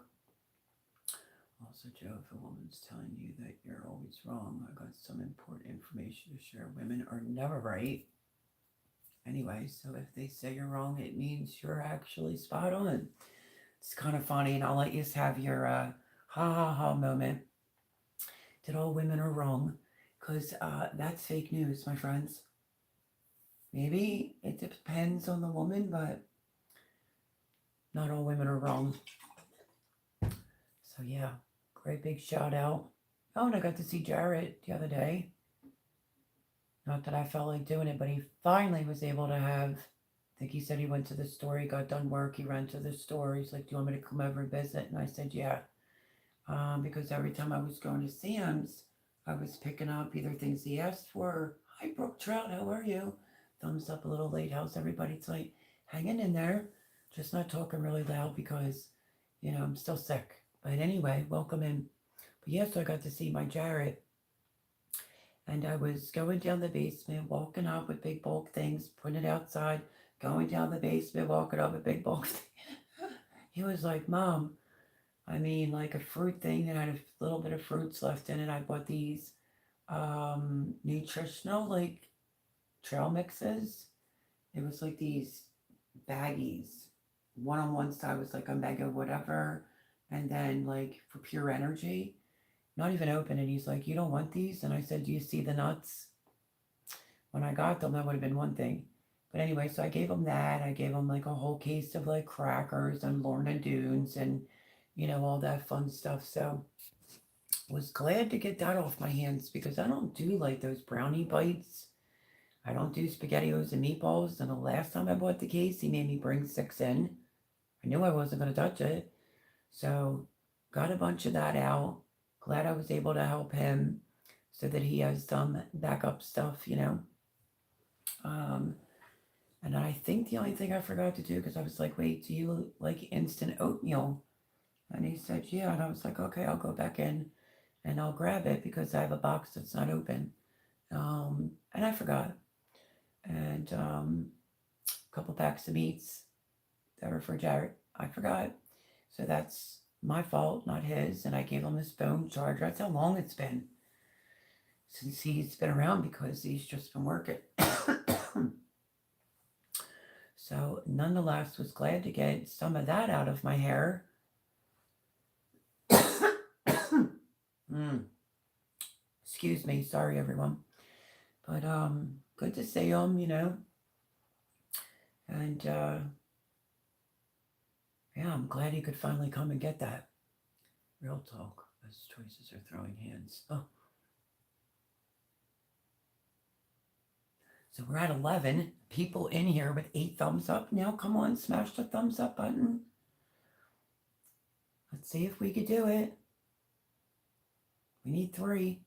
Also, Joe, if a woman's telling you that you're always wrong, I got some important information to share. Women are never right. Anyway, so if they say you're wrong, it means you're actually spot on. It's kind of funny, and I'll let you have your ha ha ha moment that all women are wrong, because that's fake news, my friends. Maybe it depends on the woman, but not all women are wrong. So, yeah, great big shout out. Oh, and I got to see Jarrett the other day. Not that I felt like doing it, but he finally was able to have. I think he said he went to the store, he got done work, he ran to the store. He's like, "Do you want me to come over and visit?" And I said, "Yeah." Because every time I was going to Sam's, I was picking up either things he asked for. Hi, Brooke Trout, how are you? Thumbs up, a little late. How's everybody? It's like hanging in there, just not talking really loud because, I'm still sick. But anyway, welcome in. But yes, I got to see my Jarrett. And I was going down the basement, walking up with big bulk things, putting it outside, going down the basement, walking up with big bulk things. He was like, "Mom, I mean, like a fruit thing that had a little bit of fruits left in it. I bought these nutritional, like trail mixes. It was like these baggies. One on one side was like a mega whatever, and then like for pure energy, not even open. And he's like, "You don't want these?" And I said, "Do you see the nuts?" When I got them, that would have been one thing. But anyway, so I gave him that. I gave him like a whole case of like crackers and Lorna Doones and, all that fun stuff. So was glad to get that off my hands because I don't do like those brownie bites. I don't do spaghettios and meatballs. And the last time I bought the case, he made me bring 6 in. I knew I wasn't going to touch it. So got a bunch of that out. Glad I was able to help him so that he has some backup stuff. Um, and I think the only thing I forgot to do, because I was like, "Wait, do you like instant oatmeal?" And he said, "Yeah." And I was like, "Okay, I'll go back in and I'll grab it because I have a box that's not open." And I forgot. And a couple packs of meats that were for Jarrett. I forgot. So that's my fault, not his. And I gave him his phone charger. That's how long it's been since he's been around because he's just been working. So, nonetheless, was glad to get some of that out of my hair. Excuse me, sorry everyone. But good to see him. And yeah, I'm glad he could finally come and get that. Real talk. Those choices are throwing hands. Oh. So we're at 11 people in here with 8 thumbs up. Now come on, smash the thumbs up button. Let's see if we could do it. We need 3.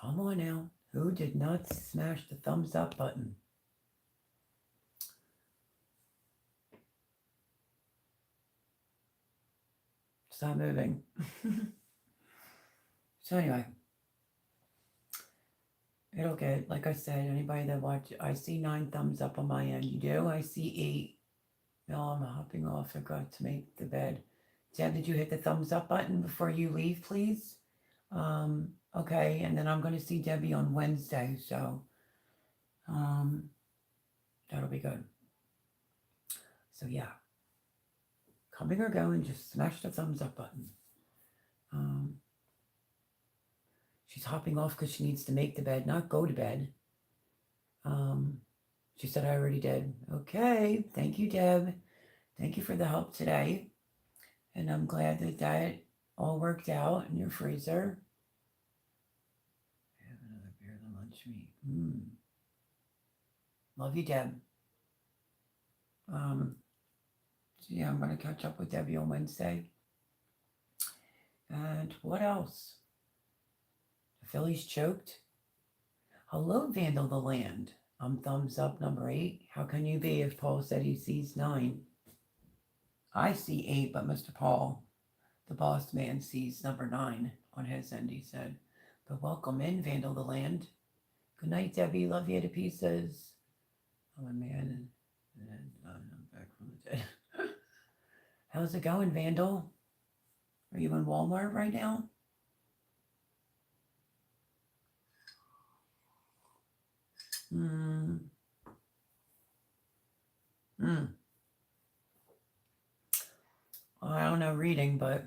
Come on now. Who did not smash the thumbs up button? It's not moving. So anyway, it'll get, like I said, anybody that watch, I see 9 thumbs up on my end. You do? I see 8. No, I'm hopping off. I forgot to make the bed. Deb, did you hit the thumbs up button before you leave, please? Okay, and then I'm going to see Debbie on Wednesday, so that'll be good. So yeah, coming or going, just smash the thumbs up button. She's hopping off because she needs to make the bed, not go to bed. She said I already did. Okay, thank you, Deb. Thank you for the help today. And I'm glad that all worked out in your freezer. I have another beer than lunch meat. Love you, Deb. So yeah, I'm going to catch up with Debbie on Wednesday. And what else? The Phillies choked. Hello, Vandal the Land. I'm thumbs up number 8. How can you be if Paul said he sees 9? I see 8, but Mr. Paul, the boss man, sees number 9 on his end, he said. But welcome in, Vandal the Land. Good night, Debbie. Love you to pieces. I'm a man and I'm back from the dead. How's it going, Vandal? Are you in Walmart right now? Hmm. Hmm. I don't know reading, but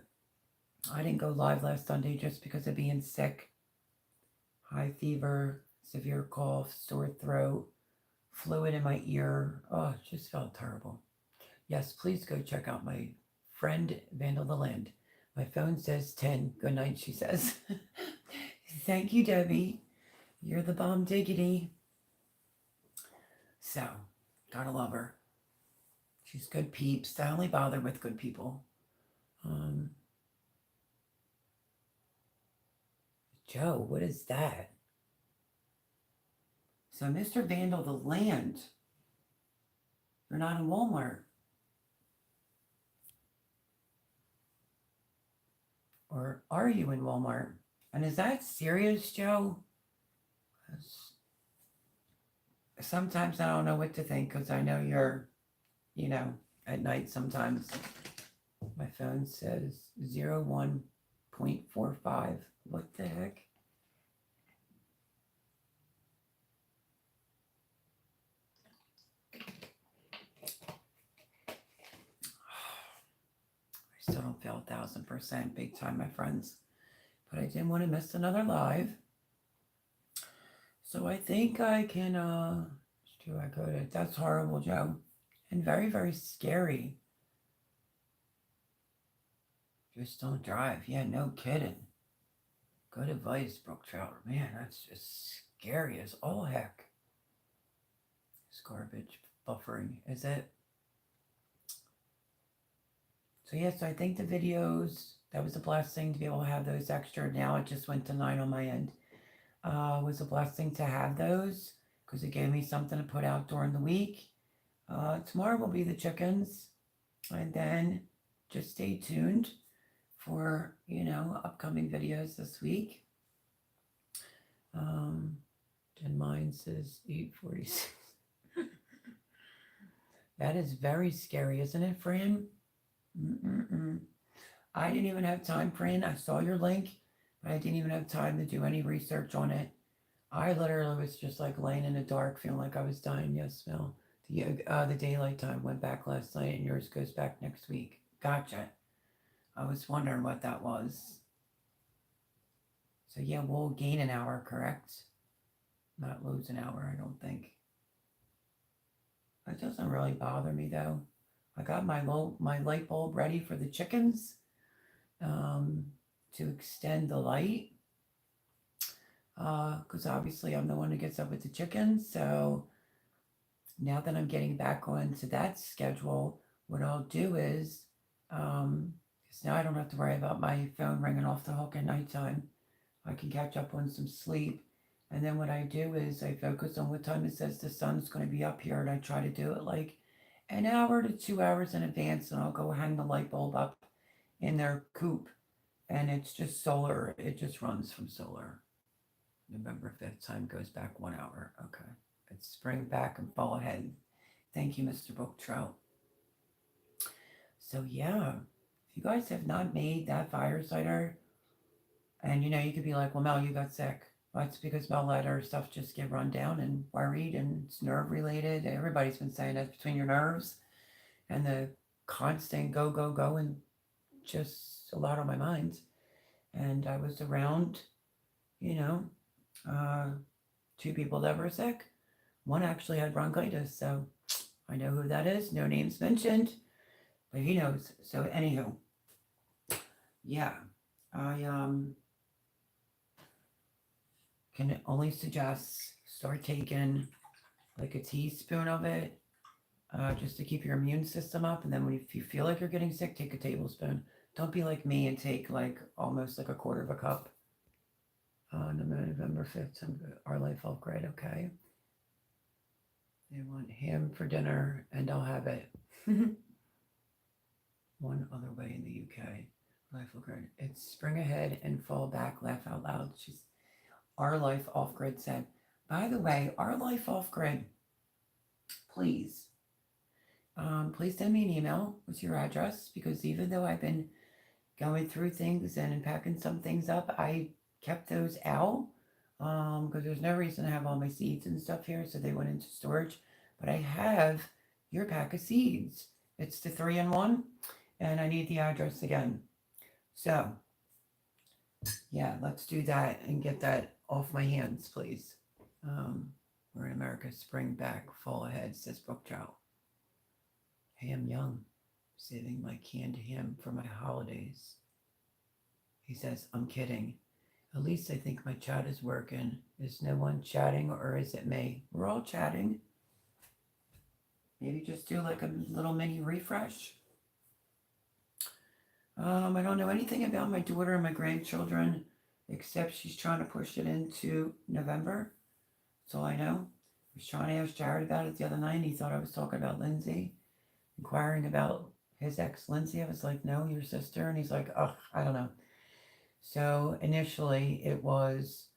I didn't go live last Sunday just because of being sick. High fever, severe cough, sore throat, fluid in my ear. Oh, it just felt terrible. Yes, please go check out my friend Vandal the Land. My phone says 10. Good night, she says. Thank you, Debbie. You're the bomb diggity. So, gotta love her. She's good peeps. I only bother with good people. Joe, what is that? So, Mr. Vandal the Land, you're not in Walmart. Or are you in Walmart? And is that serious, Joe? 'Cause sometimes I don't know what to think because I know you're, at night sometimes. My phone says 01.45. What the heck? I still don't feel 1,000% big time, my friends. But I didn't want to miss another live. So I think I can, do I go to, that's horrible, Joe. And very, very scary. Just don't drive. Yeah, no kidding. Good advice, Brook Trout. Man, that's just scary as all heck. This garbage buffering, is it? So yes, I think the videos, that was a blessing to be able to have those extra. Now it just went to 9 on my end. Was a blessing to have those because it gave me something to put out during the week. Tomorrow will be the chickens. And then just stay tuned for, upcoming videos this week. And mine says 8:46. That is very scary, isn't it, Fran? I didn't even have time, Fran. I saw your link, but I didn't even have time to do any research on it. I literally was just like laying in the dark, feeling like I was dying. Yes, Phil. The daylight time went back last night, and yours goes back next week. Gotcha. I was wondering what that was. So yeah, we'll gain an hour, correct? Not lose an hour, I don't think. It doesn't really bother me though. I got my light bulb ready for the chickens to extend the light because obviously I'm the one who gets up with the chickens. So now that I'm getting back onto that schedule, what I'll do is, because now I don't have to worry about my phone ringing off the hook at nighttime. I can catch up on some sleep. And then what I do is I focus on what time it says the sun's going to be up here, and I try to do it like an hour to 2 hours in advance, and I'll go hang the light bulb up in their coop. And it's just solar. It just runs from solar. November 5th, time goes back 1 hour. Okay. It's spring back and fall ahead. Thank you, Mr. Brook Trout. So yeah, if you guys have not made that fire cider, and you could be like, well, Mel, you got sick. Well, it's because Mel let her stuff just get run down and worried, and it's nerve related. Everybody's been saying that between your nerves and the constant go, go, go, and just a lot on my mind. And I was around, two people that were sick. One actually had bronchitis, so I know who that is. No names mentioned, but he knows. So anywho, yeah, I can only suggest start taking like a teaspoon of it just to keep your immune system up. And then if you feel like you're getting sick, take a tablespoon. Don't be like me and take like almost like a quarter of a cup. November 5th, Our Life All Great, okay? They want ham for dinner, and I'll have it. One other way in the UK. Life All Grid. It's spring ahead and fall back. Laugh out loud. Our Life Off Grid said, By the way, our life off grid, please, please send me an email with your address, because even though I've been going through things and packing some things up, I kept those out because there's no reason to have all my seeds and stuff here, so they went into storage. But I have your pack of seeds. It's the 3-in-1, and I need the address again. So, yeah, let's do that and get that off my hands, please. We're in America, spring back, fall ahead, says Brookchild. Ham young, saving my canned ham for my holidays. He says, I'm kidding. At least I think my chat is working. Is no one chatting, or is it me? We're all chatting. Maybe just do like a little mini refresh. I don't know anything about my daughter and my grandchildren, except she's trying to push it into November. That's all I know. I was trying to ask Jared about it the other night, and he thought I was talking about Lindsay, inquiring about his ex Lindsay. I was like, no, your sister. And he's like, ugh, I don't know. So initially it was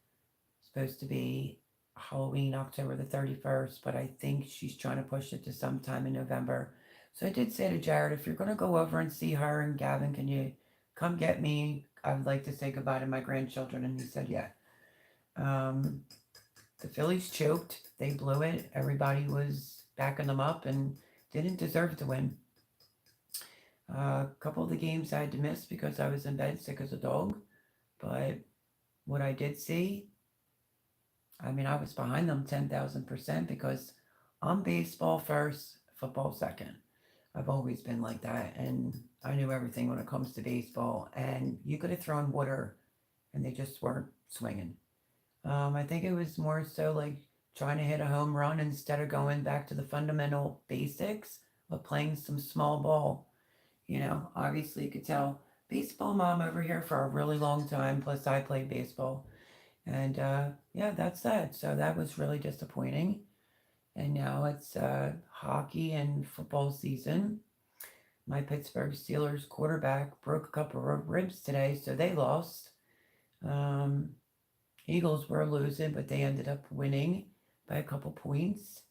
supposed to be Halloween, October the 31st, but I think she's trying to push it to sometime in November. So I did say to Jared, if you're going to go over and see her and Gavin, can you come get me? I would like to say goodbye to my grandchildren. And he said, yeah. The Phillies choked. They blew it. Everybody was backing them up and didn't deserve to win. A couple of the games I had to miss because I was in bed sick as a dog. But what I did see, I mean, I was behind them 10,000% because I'm baseball first, football second. I've always been like that. And I knew everything when it comes to baseball. And you could have thrown water and they just weren't swinging. I think it was more so like trying to hit a home run instead of going back to the fundamental basics of playing some small ball. You know, obviously you could tell baseball mom over here for a really long time. Plus I played baseball. And yeah, that's that. So that was really disappointing. And now it's hockey and football season. My Pittsburgh Steelers quarterback broke a couple of ribs today, so they lost. Eagles were losing, but they ended up winning by a couple points.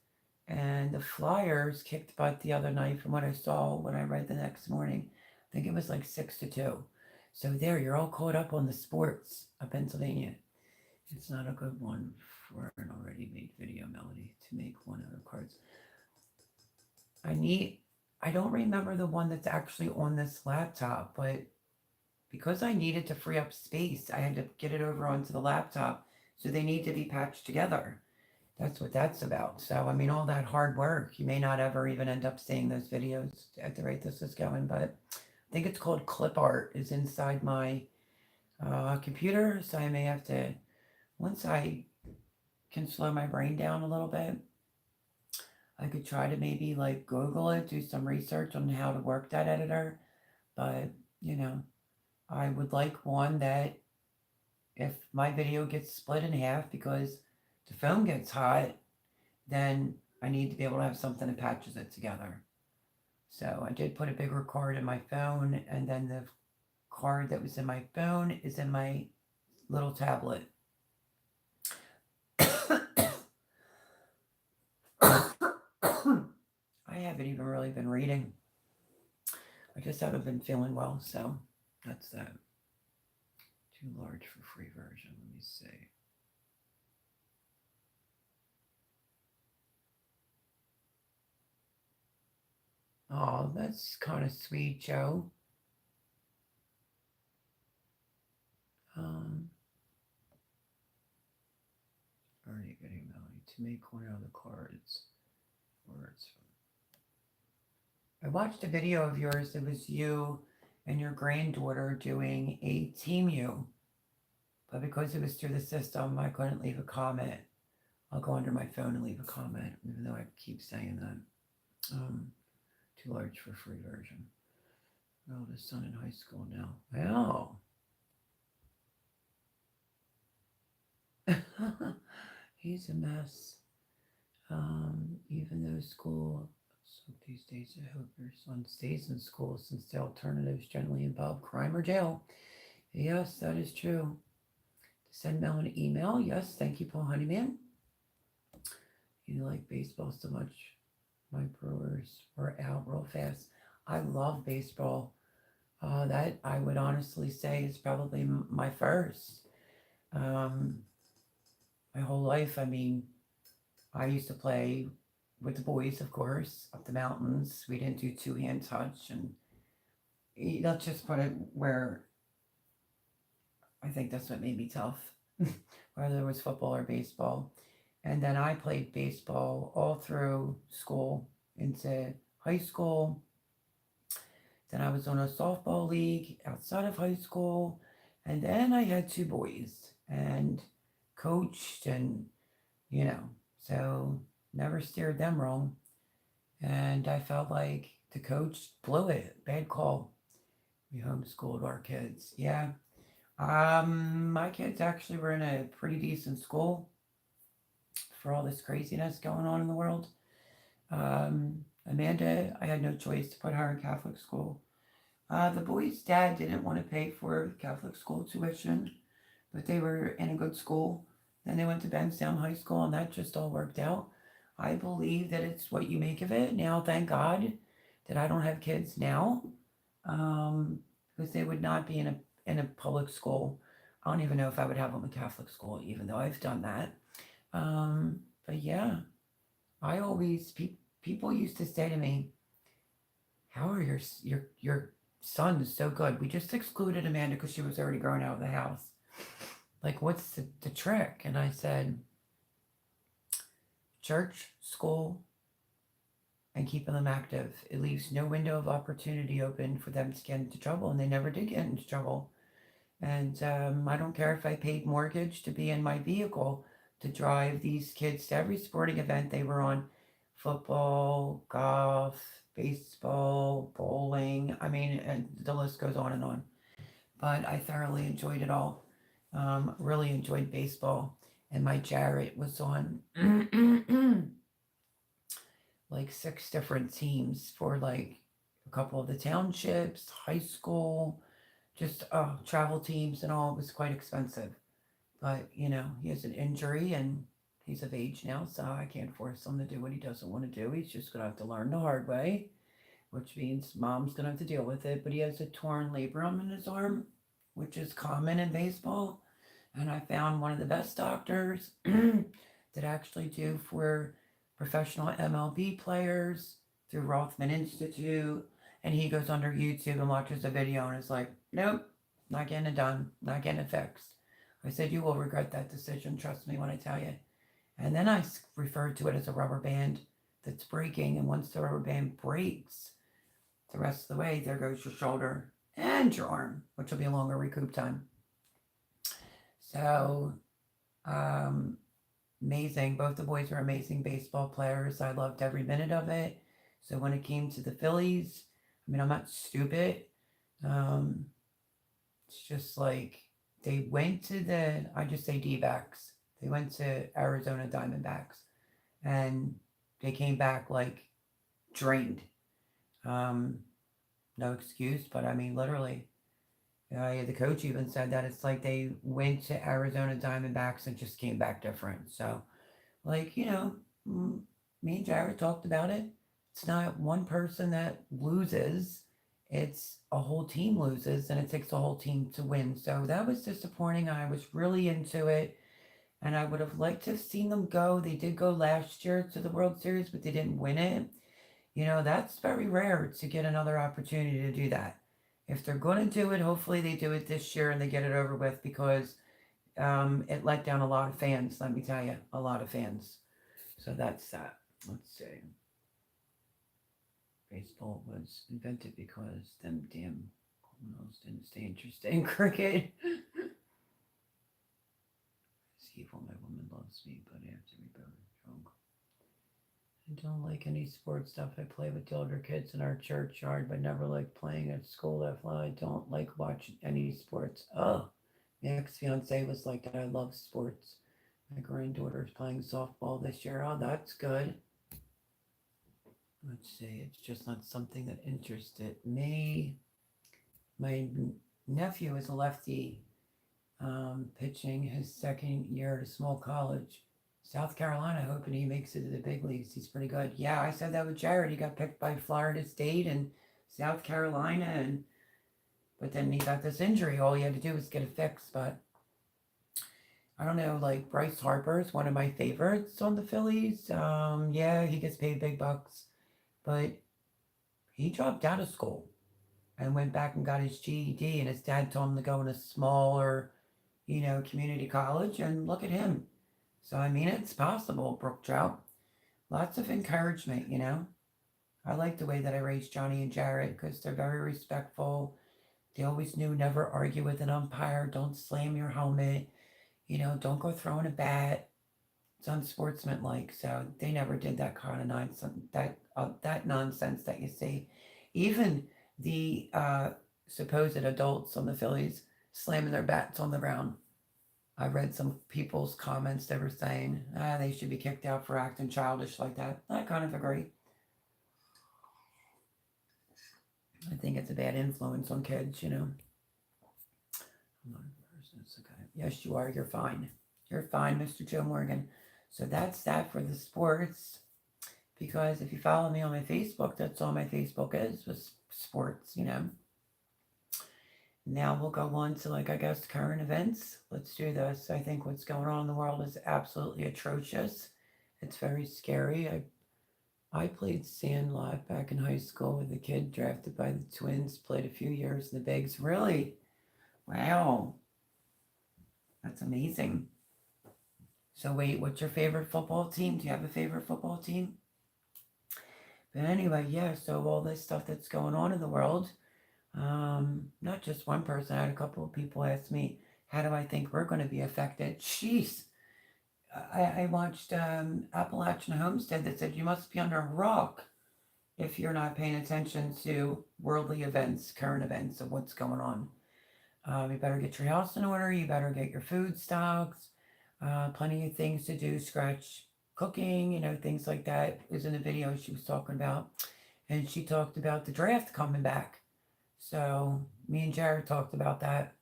And the Flyers kicked butt the other night, from what I saw when I read the next morning. I think it was like 6-2. So there, you're all caught up on the sports of Pennsylvania. It's not a good one for an already made video, Melody, to make one out of cards. I don't remember the one that's actually on this laptop, but because I needed to free up space, I had to get it over onto the laptop. So they need to be patched together. That's what that's about. So, I mean, all that hard work, you may not ever even end up seeing those videos at the rate this is going, but I think it's called Clip Art is inside my computer. So I may have to, once I can slow my brain down a little bit, I could try to maybe like Google it, do some research on how to work that editor. But, you know, I would like one that if my video gets split in half because the phone gets hot, then I need to be able to have something that patches it together. So I did put a bigger card in my phone, and then the card that was in my phone is in my little tablet. I haven't even really been reading. I just haven't been feeling well, so that's that. Too large for free version. Let me see. Oh, that's kind of sweet, Joe. Already getting Melody to make one of the cards. Words. I watched a video of yours. It was you and your granddaughter doing a Temu, but because it was through the system, I couldn't leave a comment. I'll go under my phone and leave a comment, even though I keep saying that. Too large for free version. Oh, the son in high school now. Well, he's a mess. Even though school, so these days, I hope your son stays in school since the alternatives generally involve crime or jail. Yes, that is true. To send Mel an email. Yes, thank you, Paul Honeyman. you like baseball so much. My Brewers were out real fast. I love baseball. That I would honestly say is probably my first. Um, my whole life, I mean, I used to play with the boys, of course, up the mountains. We didn't do two hand touch, and let's just put it where I think that's what made me tough, whether it was football or baseball. And then I played baseball all through school into high school. Then I was on a softball league outside of high school. And then I had two boys and coached, and, you know, so never steered them wrong. And I felt like the coach blew it. Bad call. We homeschooled our kids. Yeah. My kids actually were in a pretty decent school for all this craziness going on in the world. Amanda, I had no choice to put her in Catholic school. The boys' dad didn't want to pay for Catholic school tuition, but they were in a good school. Then they went to Benstown High School, and that just all worked out. I believe that it's what you make of it. Now, thank God that I don't have kids now, because they would not be in a public school. I don't even know if I would have them in Catholic school, even though I've done that. But yeah, I always people used to say to me, "How are your sons so good?" We just excluded Amanda because she was already growing out of the house. Like, what's the trick? And I said, church, school, and keeping them active. It leaves no window of opportunity open for them to get into trouble, and they never did get into trouble. And I don't care if I paid mortgage to be in my vehicle to drive these kids to every sporting event they were on: football, golf, baseball, bowling. I mean, and the list goes on and on. But I thoroughly enjoyed it all. Really enjoyed baseball. And my Jarrett was on like 6 different teams for like a couple of the townships, high school, just travel teams and all. It was quite expensive. But, he has an injury and he's of age now, so I can't force him to do what he doesn't want to do. He's just going to have to learn the hard way, which means mom's going to have to deal with it. But he has a torn labrum in his arm, which is common in baseball. And I found one of the best doctors that actually do for professional MLB players through Rothman Institute. And he goes under YouTube and watches the video and is like, nope, not getting it done, not getting it fixed. I said, you will regret that decision, trust me when I tell you. And then I referred to it as a rubber band that's breaking. And once the rubber band breaks, the rest of the way, there goes your shoulder and your arm, which will be a longer recoup time. So, amazing. Both the boys were amazing baseball players. I loved every minute of it. So when it came to the Phillies, I mean, I'm not stupid. It's just like they went to I just say D-backs. They went to Arizona Diamondbacks and they came back like drained. No excuse, but I mean, literally. The coach even said that it's like they went to Arizona Diamondbacks and just came back different. So, like, me and Jared talked about it. It's not one person that loses, it's a whole team loses, and it takes a whole team to win. So that was disappointing. I was really into it, and I would have liked to have seen them go. They did go last year to the World Series, but they didn't win it. That's very rare to get another opportunity to do that. If they're going to do it, hopefully they do it this year and they get it over with, because it let down a lot of fans, let me tell you, a lot of fans. So that's that. Let's see. Baseball was invented because them damn criminals didn't stay interested in cricket. See if my woman loves me, but I have to be better drunk. I don't like any sports stuff. I play with the older kids in our churchyard, but never like playing at school. I don't like watching any sports. Oh, my ex-fiance was like that. I love sports. My granddaughter's playing softball this year. Oh, that's good. Let's see. It's just not something that interested me. My nephew is a lefty, pitching his second year at a small college. South Carolina, hoping he makes it to the big leagues. He's pretty good. Yeah, I said that with Jared. He got picked by Florida State and South Carolina, and but then he got this injury. All he had to do was get it fixed. But I don't know, like Bryce Harper is one of my favorites on the Phillies. Yeah, he gets paid big bucks, but he dropped out of school and went back and got his GED, and his dad told him to go in a smaller, community college, and look at him. So, I mean, it's possible, Brook Trout. Lots of encouragement. I like the way that I raised Johnny and Jared because they're very respectful. They always knew never argue with an umpire, don't slam your helmet, don't go throwing a bat. It's unsportsmanlike. So they never did that kind of nonsense, that nonsense that you see. Even the supposed adults on the Phillies slamming their bats on the ground. I read some people's comments. They were saying they should be kicked out for acting childish like that. I kind of agree. I think it's a bad influence on kids. Okay. Yes, you are. You're fine. You're fine, Mr. Joe Morgan. So that's that for the sports. Because if you follow me on my Facebook, that's all my Facebook is, was sports. Now we'll go on to, I guess, current events. Let's do this. I think what's going on in the world is absolutely atrocious. It's very scary. I played Sandlot back in high school with a kid drafted by the Twins, played a few years in the Bigs. Really? Wow. That's amazing. So wait, what's your favorite football team? Do you have a favorite football team? But anyway, yeah, so all this stuff that's going on in the world, not just one person, I had a couple of people ask me, how do I think we're going to be affected? Jeez. I watched Appalachian Homestead that said you must be under a rock if you're not paying attention to worldly events, current events of what's going on. You better get your house in order. You better get your food stocks. Plenty of things to do, scratch cooking, things like that. It was in the video she was talking about. And she talked about the draft coming back. So me and Jared talked about that.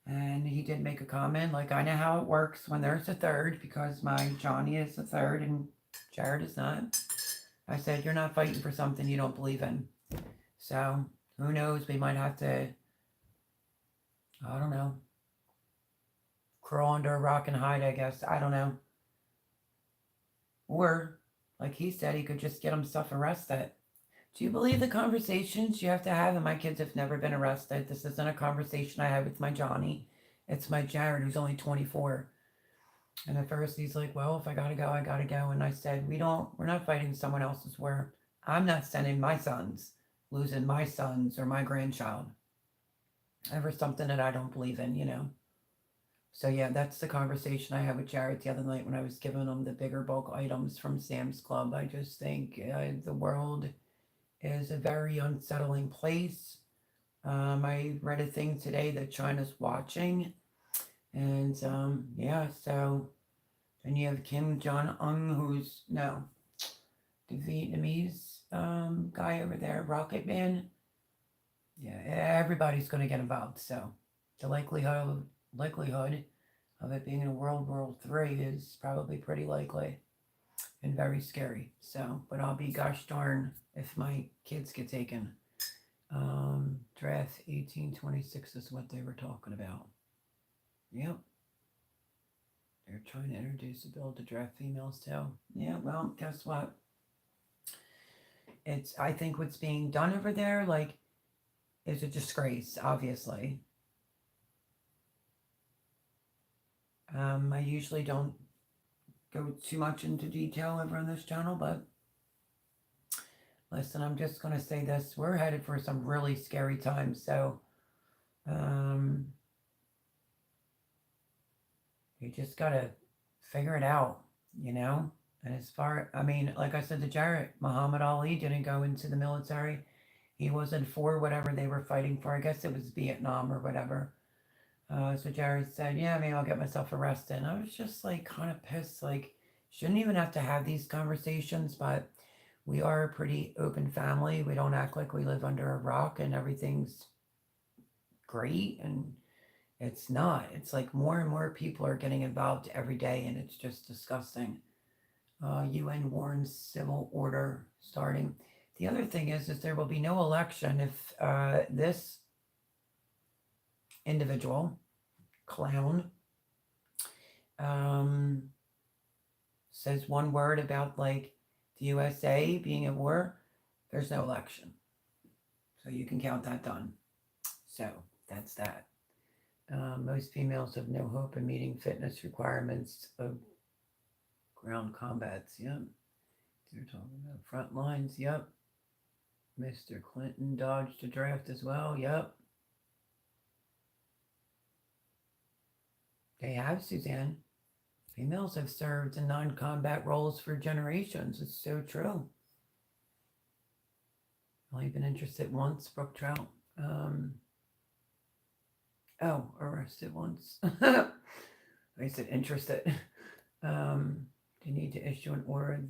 And he did make a comment, I know how it works when there's a third, because my Johnny is a third and Jared is not. I said, you're not fighting for something you don't believe in. So who knows, we might have to, I don't know, crawl under a rock and hide, I guess. I don't know. Or, like he said, he could just get himself arrested. Do you believe the conversations you have to have? And my kids have never been arrested. This isn't a conversation I had with my Johnny. It's my Jared, who's only 24. And at first he's like, well, if I gotta go, I gotta go. And I said, we're not fighting someone else's war. I'm not sending my sons, losing my sons or my grandchild over something that I don't believe in. So yeah, that's the conversation I had with Jared the other night when I was giving him the bigger bulk items from Sam's Club. I just think the world is a very unsettling place. I read a thing today that China's watching. And yeah, so then you have Kim Jong-un, who's, no, the Vietnamese guy over there, Rocket Man. Yeah, everybody's going to get involved. So the likelihood of it being in World War III is probably pretty likely and very scary. So, but I'll be gosh darn if my kids get taken. Draft 1826 is what they were talking about. Yep. They're trying to introduce a bill to draft females too. Yeah, well, guess what? I think what's being done over there, is a disgrace, obviously. I usually don't go too much into detail over on this channel, but listen, I'm just going to say this. We're headed for some really scary times, so you just got to figure it out, And as far, like I said to Jared, Muhammad Ali didn't go into the military. He wasn't for whatever they were fighting for. I guess it was Vietnam or whatever. So Jared said, yeah, maybe I'll get myself arrested. And I was just kind of pissed. Shouldn't even have to have these conversations, but we are a pretty open family. We don't act like we live under a rock and everything's great. And, It's not. It's like more and more people are getting involved every day, and it's just disgusting. UN warns civil order starting. The other thing is there will be no election if this individual clown um, says one word about like the USA being at war. There's no election, so you can count that done. So that's that. Most females have no hope in meeting fitness requirements of ground combats. Yep. They're talking about front lines. Yep. Mr. Clinton dodged a draft as well. Yep. They have, Suzanne. Females have served in non combat roles for generations. It's so true. Only been interested once, Brooke Trout. Arrested once. I said interested. They need to issue an order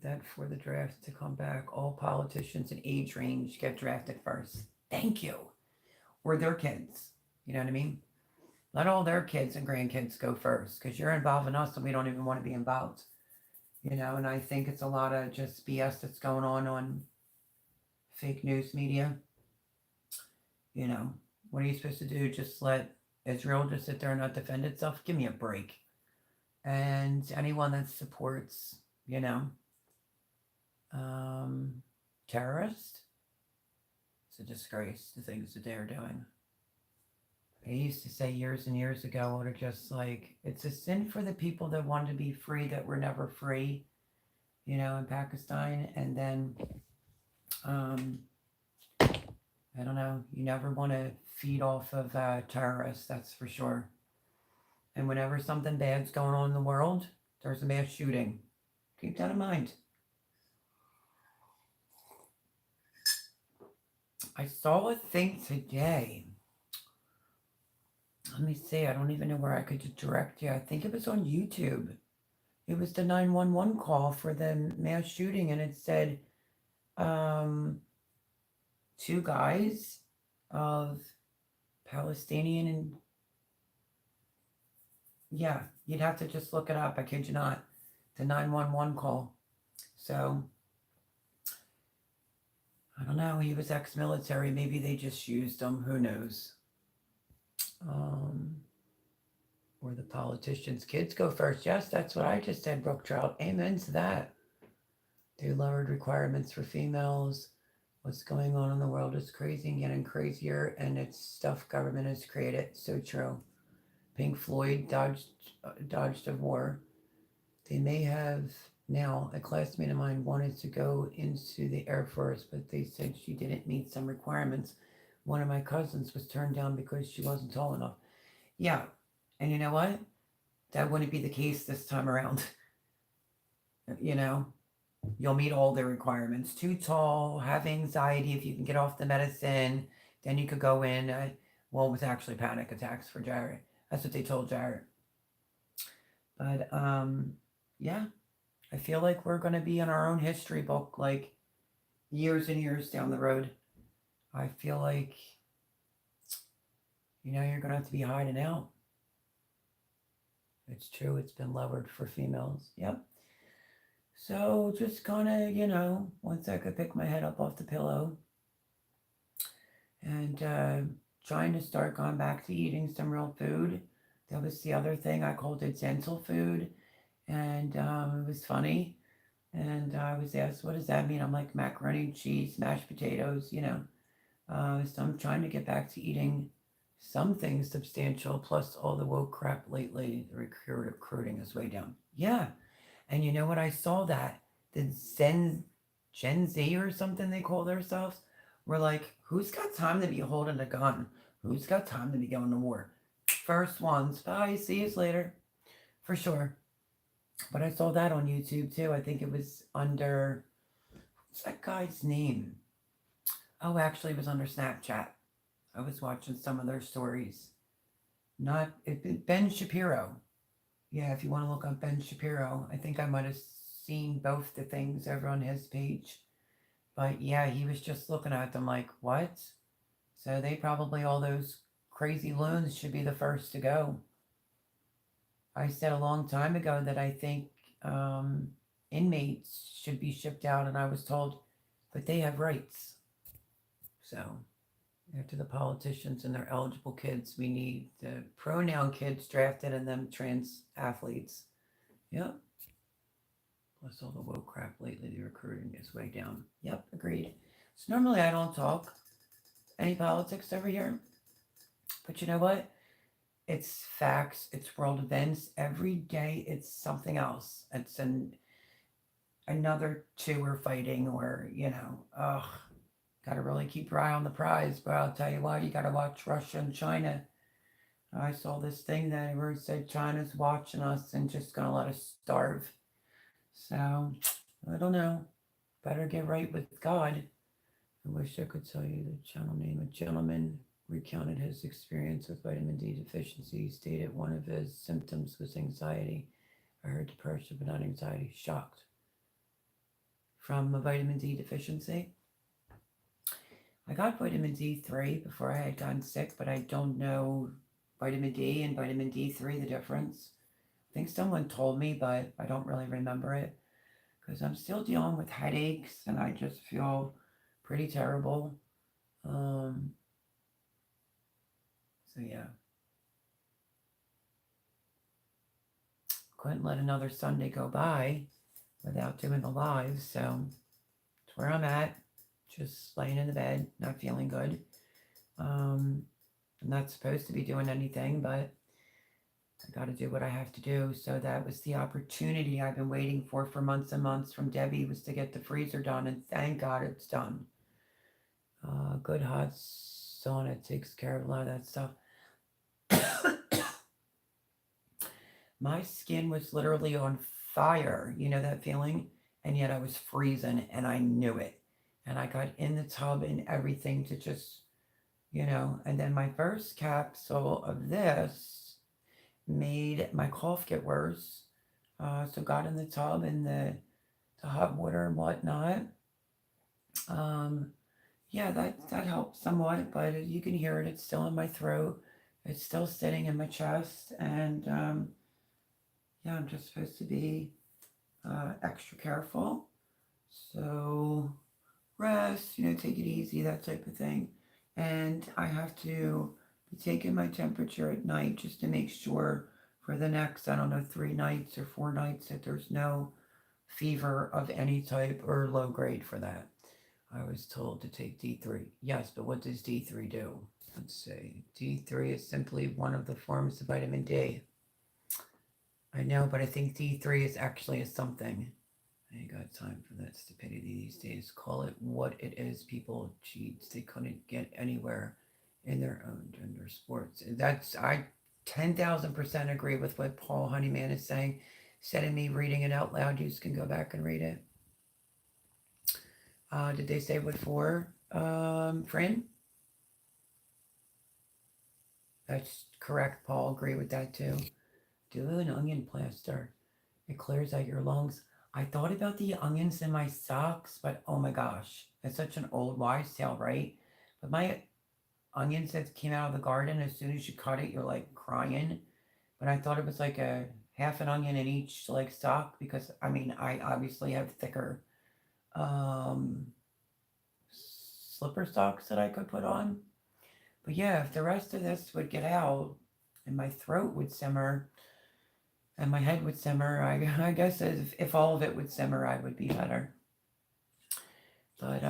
that for the draft to come back, all politicians in age range get drafted first. Thank you. Or their kids. You know what I mean? Let all their kids and grandkids go first because you're involving us and we don't even want to be involved. You know, and I think it's a lot of just BS that's going on fake news media. You know, what are you supposed to do? Just let Israel just sit there and not defend itself? Give me a break. And anyone that supports, you know, terrorists, it's a disgrace, the things that they're doing. I used to say years and years ago, what are just like, it's a sin for the people that wanted to be free that were never free, you know, in Pakistan. And then, I don't know, you never want to feed off of terrorists, that's for sure. And whenever something bad's going on in the world, there's a mass shooting. Keep that in mind. I saw a thing today. Let me see. I don't even know where I could direct you. I think it was on YouTube. It was the 911 call for the mass shooting, and it said two guys of Palestinian and yeah, you'd have to just look it up. I kid you not. The 911 call. So I don't know. He was ex-military. Maybe they just used him. Who knows? Or the politicians' kids go first. Yes, that's what I just said, Brooke Trout. Amen to that. They lowered requirements for females. What's going on in the world is crazy and getting crazier, and it's stuff government has created. So true. Pink Floyd dodged a war. They may have now. A classmate of mine wanted to go into the Air Force, but they said she didn't meet some requirements. One of my cousins was turned down because she wasn't tall enough. Yeah, and you know what? That wouldn't be the case this time around. You know, you'll meet all the requirements. Too tall, have anxiety. If you can get off the medicine, then you could go in. Well, it was actually panic attacks for Jared. That's what they told Jared. But yeah, I feel like we're going to be in our own history book, like years and years down the road. I feel like, you know, you're going to have to be hiding out. It's true. It's been lowered for females. Yep. So just kind of, you know, once I could pick my head up off the pillow and trying to start going back to eating some real food. That was the other thing. I called it gentle food. And it was funny. And I was asked, what does that mean? I'm like, macaroni and cheese, mashed potatoes, you know. So I'm trying to get back to eating something substantial, plus all the woke crap lately. The recruiting is way down. Yeah. And you know what? I saw that. The Gen Z or something they call themselves were like, who's got time to be holding a gun? Who's got time to be going to war? First ones. Bye. See you later. For sure. But I saw that on YouTube too. I think it was under, what's that guy's name? Oh, actually, it was under Snapchat. I was watching some of their stories. Ben Shapiro. Yeah, if you want to look up Ben Shapiro, I think I might have seen both the things over on his page. But yeah, he was just looking at them like, what? So they probably, all those crazy loons should be the first to go. I said a long time ago that I think inmates should be shipped out, and I was told, but they have rights. So, after the politicians and their eligible kids, we need the pronoun kids drafted and them trans athletes. Yep. Plus all the woke crap lately, the recruiting is way down. Yep, agreed. So normally I don't talk any politics over here. But you know what? It's facts, it's world events. Every day it's something else. It's another two are fighting, or, gotta really keep your eye on the prize. But I'll tell you what, you gotta watch Russia and China. I saw this thing that where it said China's watching us and just gonna let us starve. So, I don't know. Better get right with God. I wish I could tell you the channel name. A gentleman recounted his experience with vitamin D deficiency. He stated one of his symptoms was anxiety. I heard depression, but not anxiety. Shocked. From a vitamin D deficiency. I got vitamin D3 before I had gotten sick, but I don't know vitamin D and vitamin D3, the difference. I think someone told me, but I don't really remember it because I'm still dealing with headaches and I just feel pretty terrible. So yeah. Couldn't let another Sunday go by without doing the live, so that's where I'm at. Just laying in the bed, not feeling good. I'm not supposed to be doing anything, but I got to do what I have to do. So that was the opportunity I've been waiting for months and months from Debbie, was to get the freezer done, and thank God it's done. Good hot sauna takes care of a lot of that stuff. My skin was literally on fire. You know that feeling? And yet I was freezing and I knew it. And I got in the tub and everything to just, and then my first capsule of this made my cough get worse. So got in the tub and the hot water and whatnot. Yeah, that helped somewhat, but you can hear it. It's still in my throat. It's still sitting in my chest. And yeah, I'm just supposed to be extra careful. So rest, take it easy, that type of thing. And I have to be taking my temperature at night just to make sure for the next, 3 nights or 4 nights, that there's no fever of any type or low grade for that. I was told to take D3. Yes, but what does D3 do? Let's see. D3 is simply one of the forms of vitamin D. I know, but I think D3 is actually a something. I ain't got time for that stupidity these days. Call it what it is, people. Cheats. They couldn't get anywhere in their own gender sports. I 10,000% agree with what Paul Honeyman is saying. Instead of me reading it out loud, you can go back and read it. Did they say what for, friend? That's correct, Paul. Agree with that too. Do an onion plaster. It clears out your lungs. I thought about the onions in my socks, but oh my gosh, it's such an old wives' tale, right? But my onions that came out of the garden, as soon as you cut it, you're like crying. But I thought it was like a half an onion in each sock, because I obviously have thicker slipper socks that I could put on. But yeah, if the rest of this would get out and my throat would simmer and my head would simmer, I guess if all of it would simmer, I would be better. But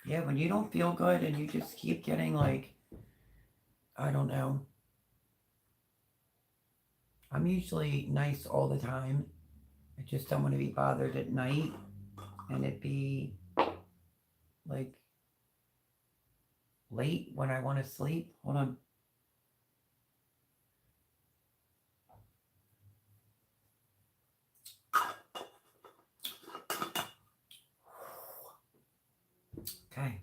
yeah, when you don't feel good and you just keep getting I don't know. I'm usually nice all the time. I just don't want to be bothered at night and it be late when I want to sleep. Hold on. Okay.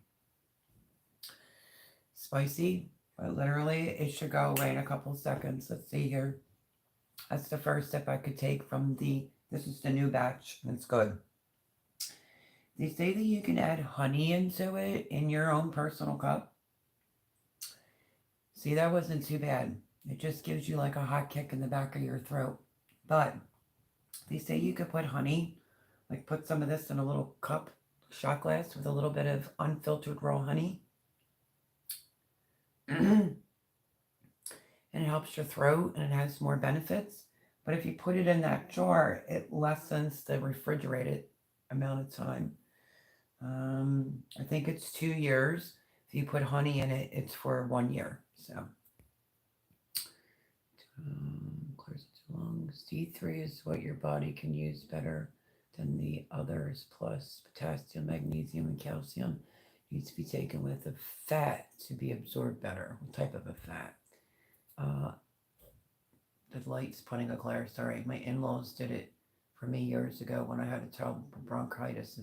Spicy, but literally it should go away in a couple seconds. Let's see here. That's the first sip I could take from this is the new batch. It's good. They say that you can add honey into it in your own personal cup. See, that wasn't too bad. It just gives you like a hot kick in the back of your throat. But they say you could put honey, like put some of this in a little cup, shot glass with a little bit of unfiltered raw honey. And it helps your throat and it has more benefits. But if you put it in that jar, it lessens the refrigerated amount of time. I think it's 2 years. If you put honey in it, it's for 1 year. So, clears its lungs. D3 is what your body can use better than the others. Plus, potassium, magnesium, and calcium needs to be taken with a fat to be absorbed better. What type of a fat? The light's putting a glare. Sorry, my in-laws did it for me years ago when I had a terrible bronchitis.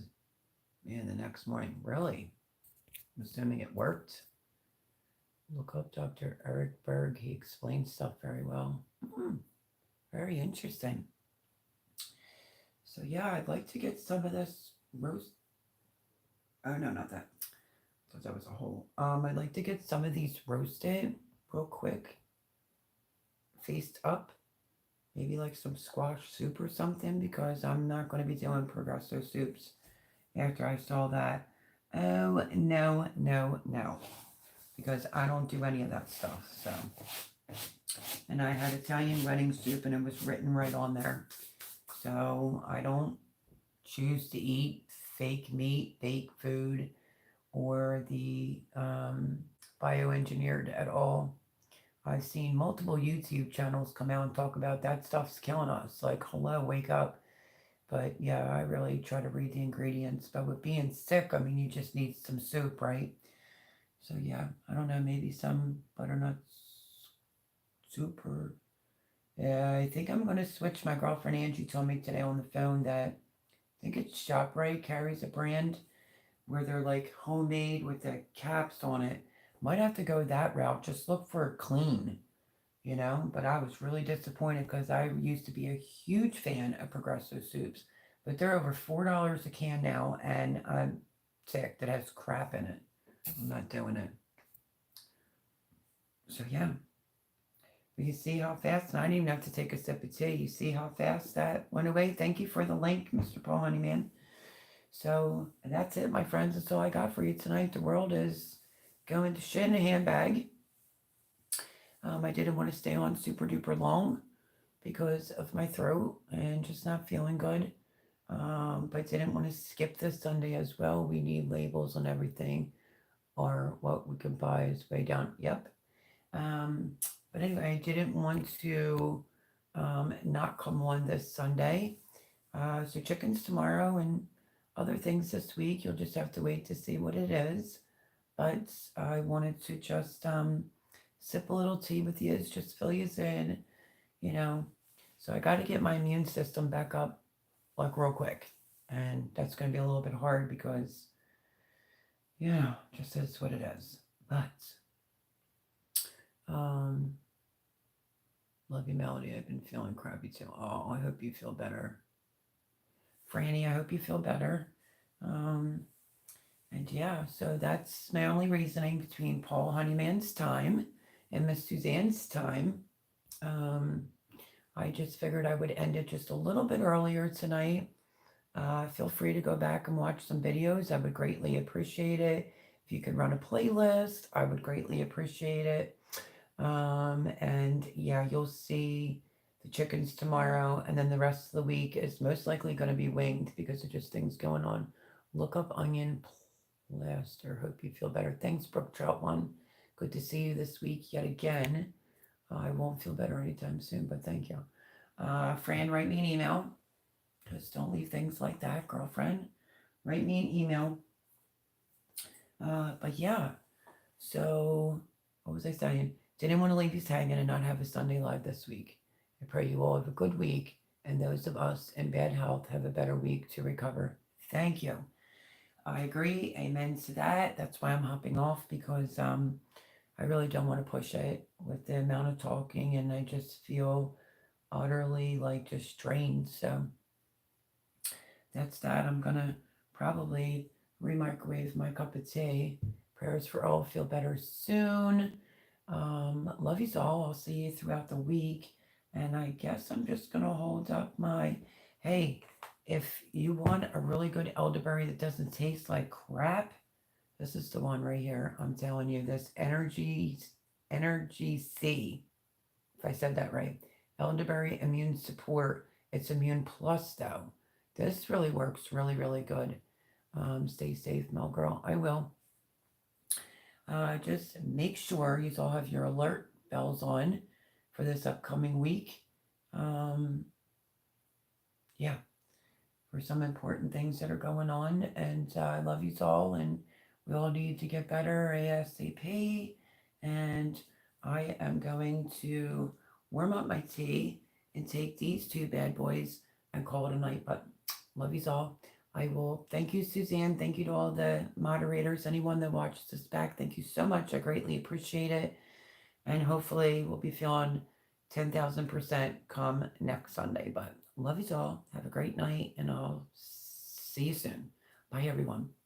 Man, the next morning, really? I'm assuming it worked. Look up Dr. Eric Berg. He explains stuff very well. Very interesting. So yeah, I'd like to get some of this roast. Oh no, not that. I thought that was a whole. I'd like to get some of these roasted real quick. Faced up. Maybe like some squash soup or something, because I'm not going to be doing Progresso soups after I saw that. Oh, no, no, no. Because I don't do any of that stuff, so. And I had Italian wedding soup, and it was written right on there. So I don't choose to eat fake meat, fake food, or the bioengineered at all. I've seen multiple YouTube channels come out and talk about that stuff's killing us. Like, hello, wake up. But yeah, I really try to read the ingredients. But with being sick, I mean, you just need some soup, right? So yeah, I don't know, maybe some butternut soup or... Yeah, I think I'm going to switch. My girlfriend Angie told me today on the phone that I think it's ShopRite carries a brand where they're like homemade with the caps on it. Might have to go that route. Just look for clean, But I was really disappointed because I used to be a huge fan of Progresso soups, but they're over $4 a can now, and I'm sick that has crap in it. I'm not doing it. So yeah, but you see how fast, and I didn't even have to take a sip of tea. You see how fast that went away. Thank you for the link, Mr. Paul Honeyman. So that's it, my friends. That's all I got for you tonight. The world is going to shit in a handbag. I didn't want to stay on super duper long because of my throat and just not feeling good. But didn't want to skip this Sunday as well. We need labels on everything, or what we could buy is way down. Yep. But anyway, I didn't want to not come on this Sunday. So chickens tomorrow and other things this week. You'll just have to wait to see what it is. But I wanted to just sip a little tea with you, just fill you in, So I got to get my immune system back up like real quick. And that's going to be a little bit hard because, just is what it is. But, love you, Melody. I've been feeling crappy too. Oh, I hope you feel better. Franny, I hope you feel better. And yeah, so that's my only reasoning between Paul Honeyman's time and Miss Suzanne's time. I just figured I would end it just a little bit earlier tonight. Feel free to go back and watch some videos. I would greatly appreciate it. If you could run a playlist, I would greatly appreciate it. And yeah, you'll see the chickens tomorrow, and then the rest of the week is most likely going to be winged because of just things going on. Look up onion plaster. Hope you feel better. Thanks, Brooke Trout One. Good to see you this week yet again. I won't feel better anytime soon, but thank you. Fran, write me an email. Just don't leave things like that, girlfriend. Write me an email. But yeah, so what was I saying? Didn't want to leave you hanging and not have a Sunday live this week. I pray you all have a good week, and those of us in bad health have a better week to recover. Thank you. I agree. Amen to that. That's why I'm hopping off, because I really don't want to push it with the amount of talking, and I just feel utterly like just drained. So that's that. I'm gonna probably remicrowave my cup of tea. Prayers for all feel better soon. Love you all. I'll see you throughout the week. And I guess I'm just going to hold up my, hey, if you want a really good elderberry that doesn't taste like crap, this is the one right here. I'm telling you, this Energy C, if I said that right. Elderberry Immune Support. It's Immune Plus, though. This really works really, really good. Stay safe, Mel Girl. I will. Just make sure you all have your alert bells on for this upcoming week. Um, yeah, for some important things that are going on. And I love you all, and we all need to get better ASAP. And I am going to warm up my tea and take these two bad boys and call it a night. But love you all. I will thank you, Suzanne. Thank you to all the moderators, anyone that watches this back. Thank you so much. I greatly appreciate it. And hopefully we'll be feeling 10,000% come next Sunday. But love you all. Have a great night, and I'll see you soon. Bye, everyone.